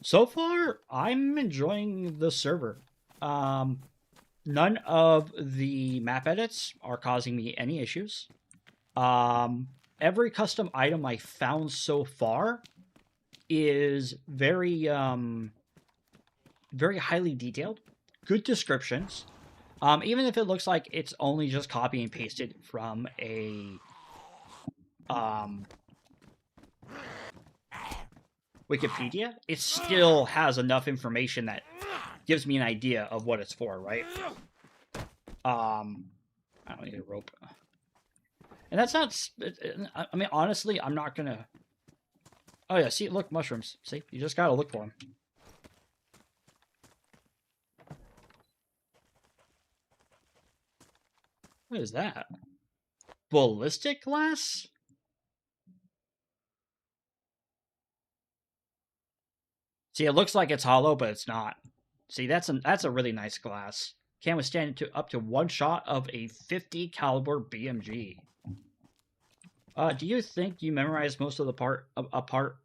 So far, I'm enjoying the server. None of the map edits are causing me any issues. Every custom item I found so far is very highly detailed, good descriptions. Even if it looks like it's only just copy and pasted from a Wikipedia, it still has enough information that gives me an idea of what it's for, right? I don't need a rope. And that's not... I mean, honestly, I'm not gonna... Oh yeah, see, look, mushrooms. See, you just gotta look for them. What is that? Ballistic glass? See, it looks like it's hollow, but it's not. See, that's a really nice glass. Can withstand up to one shot of a 50 caliber BMG. Do you think you memorized most of the part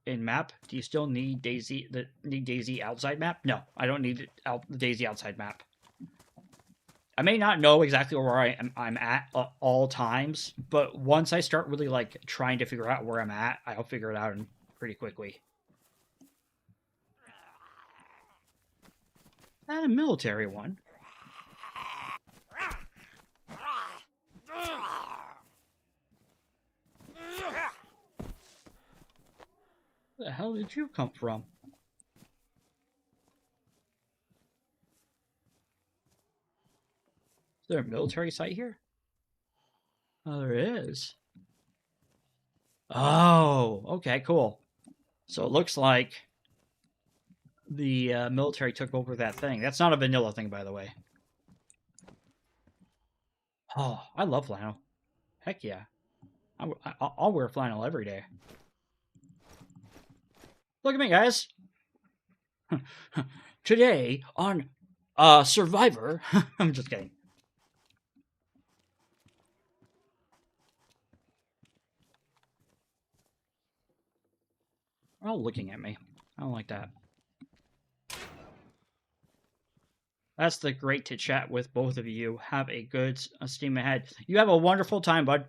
in map? Do you still need DayZ outside map? No, I don't need the DayZ outside map. I may not know exactly where I'm at all times, but once I start really like trying to figure out where I'm at, I'll figure it out pretty quickly. Not a military one. Where the hell did you come from? Is there a military site here? Oh, there is. Oh, okay, cool. So it looks like the military took over that thing. That's not a vanilla thing, by the way. Oh, I love flannel. Heck yeah. I'll wear flannel every day. Look at me, guys. Today on Survivor. I'm just kidding. They're all looking at me. I don't like that. That's the great to chat with both of you. Have a good steam ahead. You have a wonderful time, bud.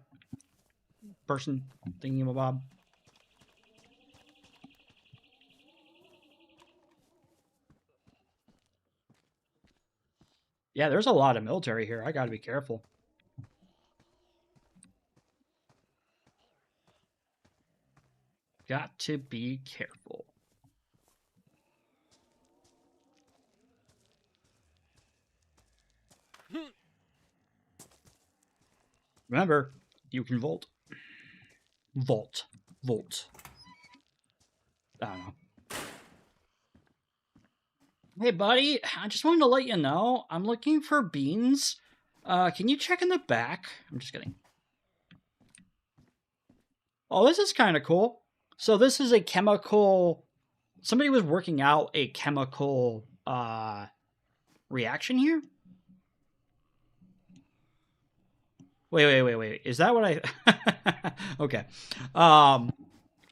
Person thinking of Bob. Yeah, there's a lot of military here. I gotta be careful. Got to be careful. Remember, you can volt. Volt. Volt. I don't know. Hey, buddy, I just wanted to let you know I'm looking for beans. Can you check in the back? I'm just kidding. Oh, this is kind of cool. So this is a chemical. Somebody was working out a chemical reaction here. Wait. Is that what I? Okay.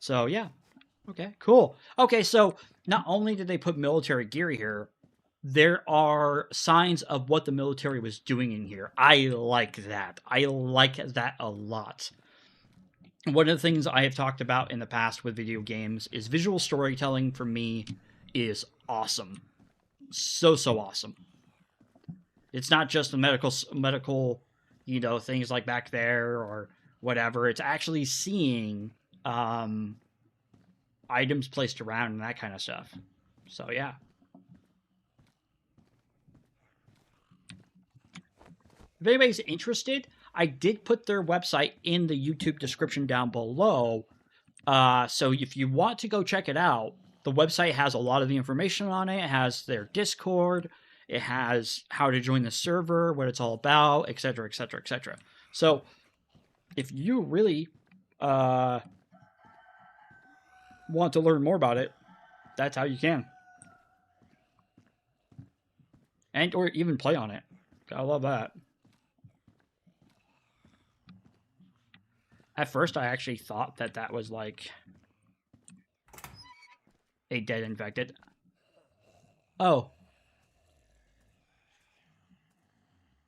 So yeah. Okay. Cool. Okay. So not only did they put military gear here, there are signs of what the military was doing in here. I like that. I like that a lot. One of the things I have talked about in the past with video games is visual storytelling for me is awesome. So awesome. It's not just the medical, things like back there or whatever. It's actually seeing items placed around and that kind of stuff. So yeah. If anybody's interested, I did put their website in the YouTube description down below. So if you want to go check it out, the website has a lot of the information on it. It has their Discord. It has how to join the server, what it's all about, etc., etc., etc. So if you really want to learn more about it, that's how you can. And or even play on it. I love that. At first, I actually thought that was like a dead infected. Oh.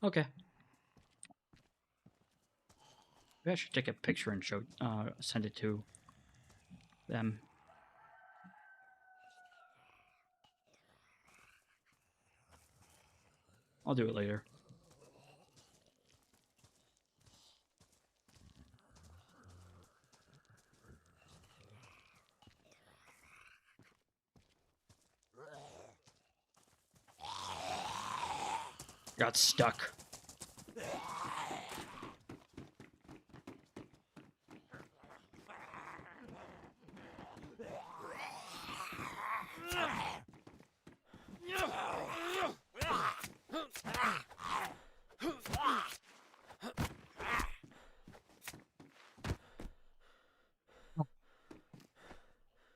Okay. Maybe I should take a picture and send it to them. I'll do it later. Got stuck.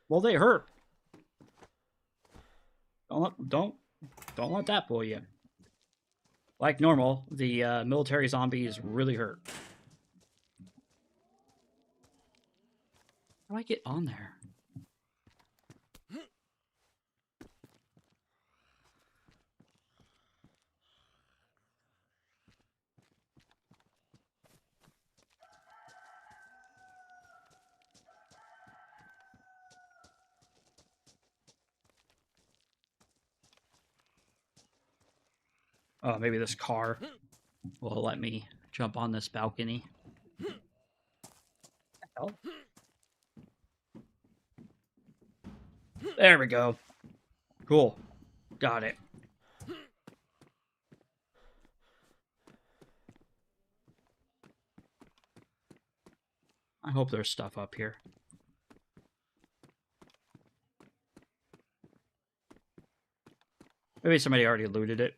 Well, they hurt. Don't let that fool you. Like normal, the military zombies really hurt. How do I get on there? Oh, maybe this car will let me jump on this balcony. Oh. There we go. Cool. Got it. I hope there's stuff up here. Maybe somebody already looted it.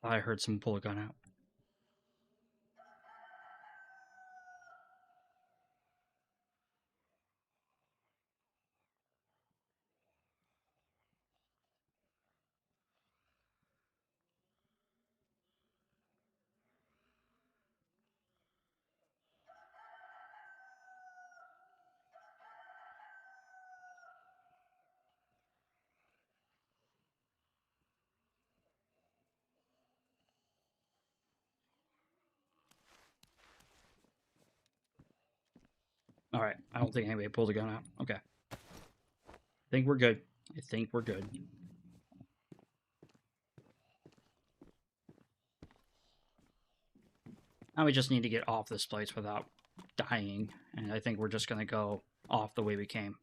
I thought I heard some pull a gun out. Alright, I don't think anybody pulled a gun out. Okay. I think we're good. I think we're good. Now we just need to get off this place without dying, and I think we're just gonna go off the way we came.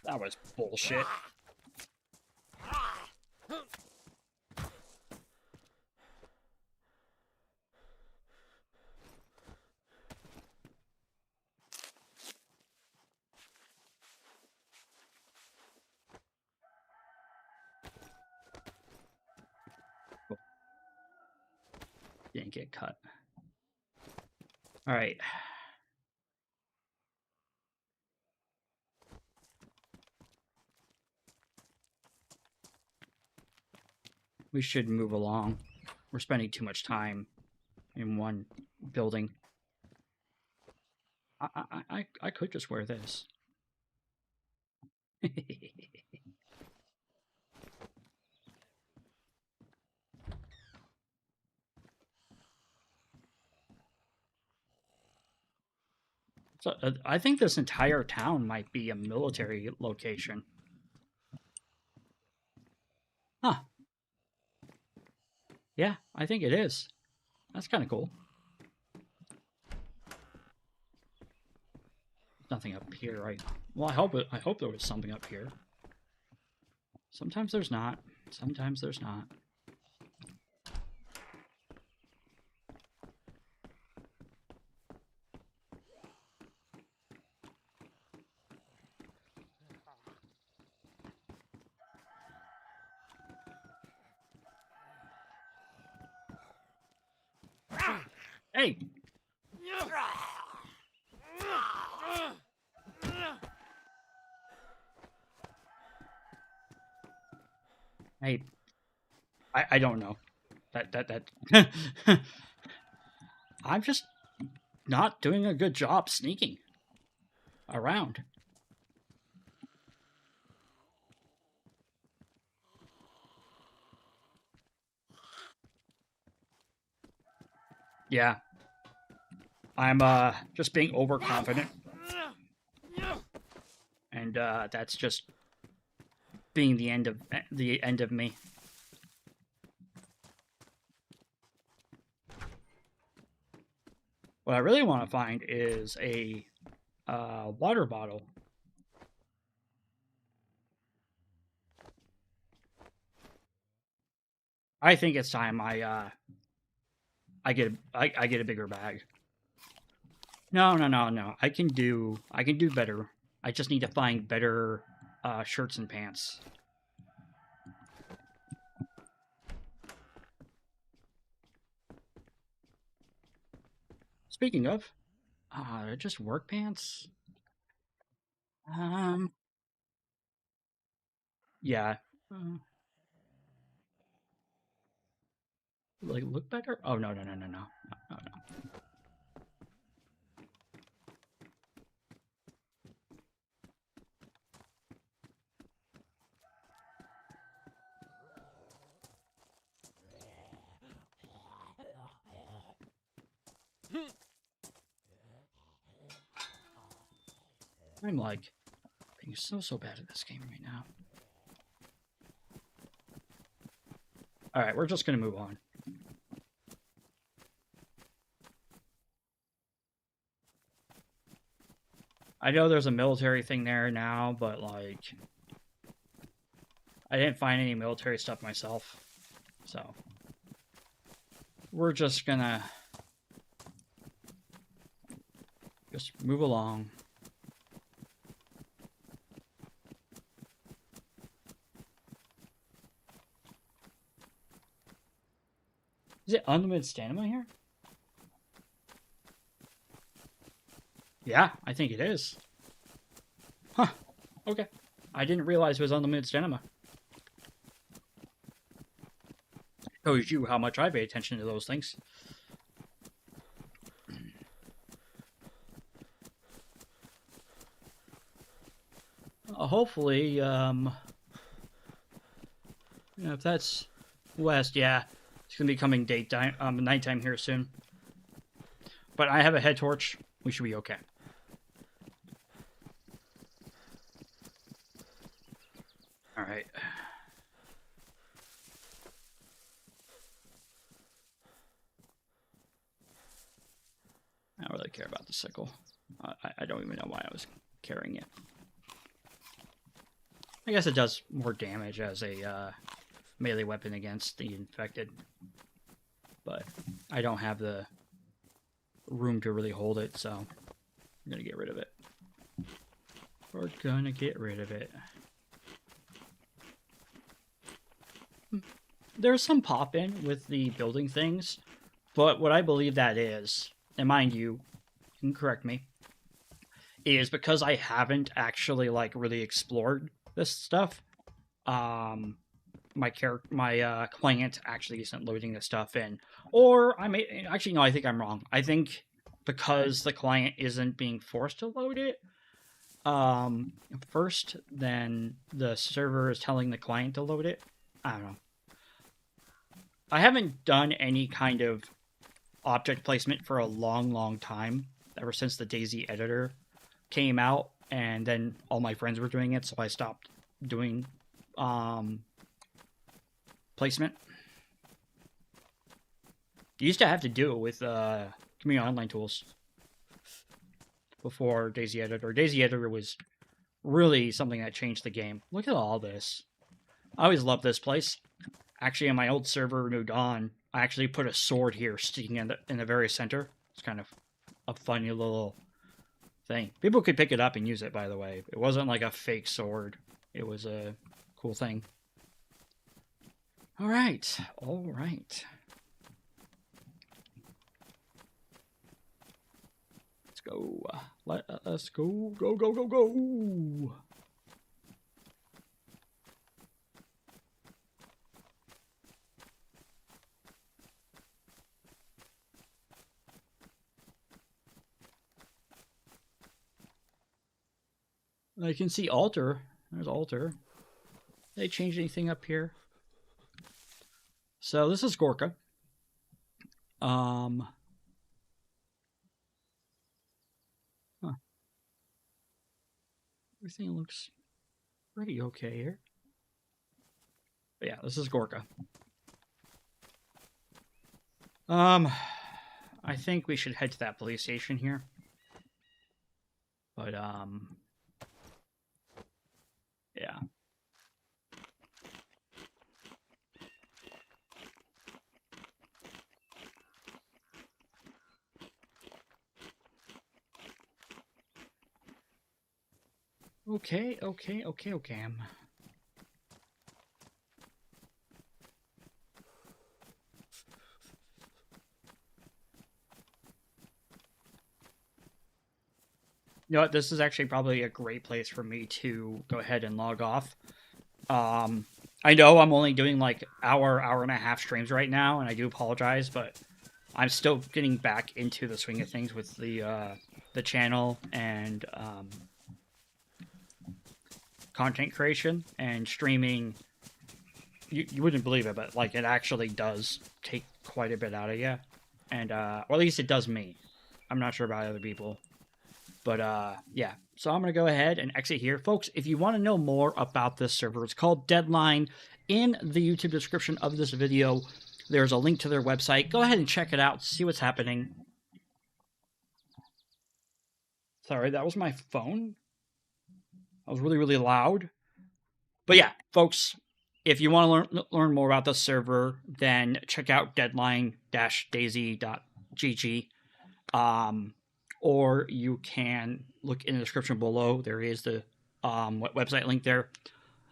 That was bullshit. Didn't get cut. All right. We should move along. We're spending too much time in one building. I could just wear this. So, I think this entire town might be a military location. Huh. Yeah, I think it is. That's kind of cool. Nothing up here, right? Well, I hope there was something up here. Sometimes there's not. Sometimes there's not. Hey! Hey, I don't know. That I'm just not doing a good job sneaking around. Yeah. I'm just being overconfident. And that's just being the end of me. What I really want to find is a water bottle. I think it's time I get a bigger bag. No. I can do better. I just need to find better shirts and pants. Speaking of, just work pants. Yeah. Like look better? Oh no. I'm like being so bad at this game right now. Alright, we're just gonna move on. I know there's a military thing there now, but like I didn't find any military stuff myself. So we're just gonna move along. Is it unlimited stamina here? Yeah, I think it is. Huh. Okay. I didn't realize it was unlimited stamina. Shows you how much I pay attention to those things. hopefully, if that's west, yeah, it's gonna be coming daytime, nighttime here soon. But I have a head torch. We should be okay. All right. I don't really care about the sickle. I don't even know why I was carrying it. I guess it does more damage as a melee weapon against the infected. But I don't have the room to really hold it, so I'm going to get rid of it. We're going to get rid of it. There's some pop-in with the building things, but what I believe that is, and mind you can correct me, is because I haven't actually like really explored this stuff. My client actually isn't loading this stuff in, or I think I'm wrong. I think because the client isn't being forced to load it first, then the server is telling the client to load it. I don't know. I haven't done any kind of object placement for a long time, ever since the DayZ editor came out, and then all my friends were doing it, so I stopped doing placement. You used to have to do it with community online tools before DayZ editor. DayZ editor was really something that changed the game. Look at all this. I always loved this place. Actually, on my old server New Dawn, I actually put a sword here sticking in the very center. It's kind of a funny little thing. People could pick it up and use it, by the way. It wasn't like a fake sword. It was a cool thing. All right. Let's go. Let's go. Go. I can see altar. There's altar. Did they change anything up here? So this is Gorka. Huh. Everything looks pretty okay here. But yeah, this is Gorka. I think we should head to that police station here. But yeah. Okay. You know what? This is actually probably a great place for me to go ahead and log off. I know I'm only doing like hour and a half streams right now, and I do apologize, but I'm still getting back into the swing of things with the channel and content creation and streaming. You wouldn't believe it, but like it actually does take quite a bit out of you, and or at least it does me. I'm not sure about other people. But, yeah. So I'm going to go ahead and exit here. Folks, if you want to know more about this server, it's called Deadline. In the YouTube description of this video, there's a link to their website. Go ahead and check it out. See what's happening. Sorry, that was my phone. That was really loud. But yeah, folks, if you want to learn more about the server, then check out deadline-dayz.gg. Or you can look in the description below. There is the website link there.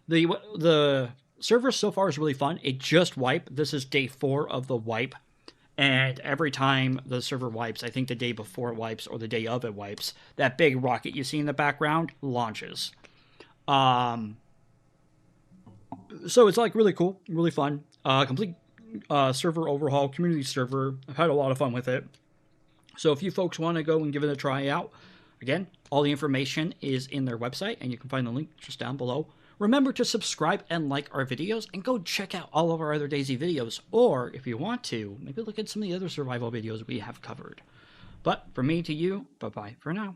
The server so far is really fun. It just wiped. This is day 4 of the wipe. And every time the server wipes, I think the day before it wipes or the day of it wipes, that big rocket you see in the background launches. So it's like really cool, really fun. Complete server overhaul, community server. I've had a lot of fun with it. So if you folks want to go and give it a try out, Again, all the information is in their website, and you can find the link just down below. Remember to subscribe and like our videos, and go check out all of our other DayZ videos. Or, if you want to, maybe look at some of the other survival videos we have covered. But, from me to you, bye-bye for now.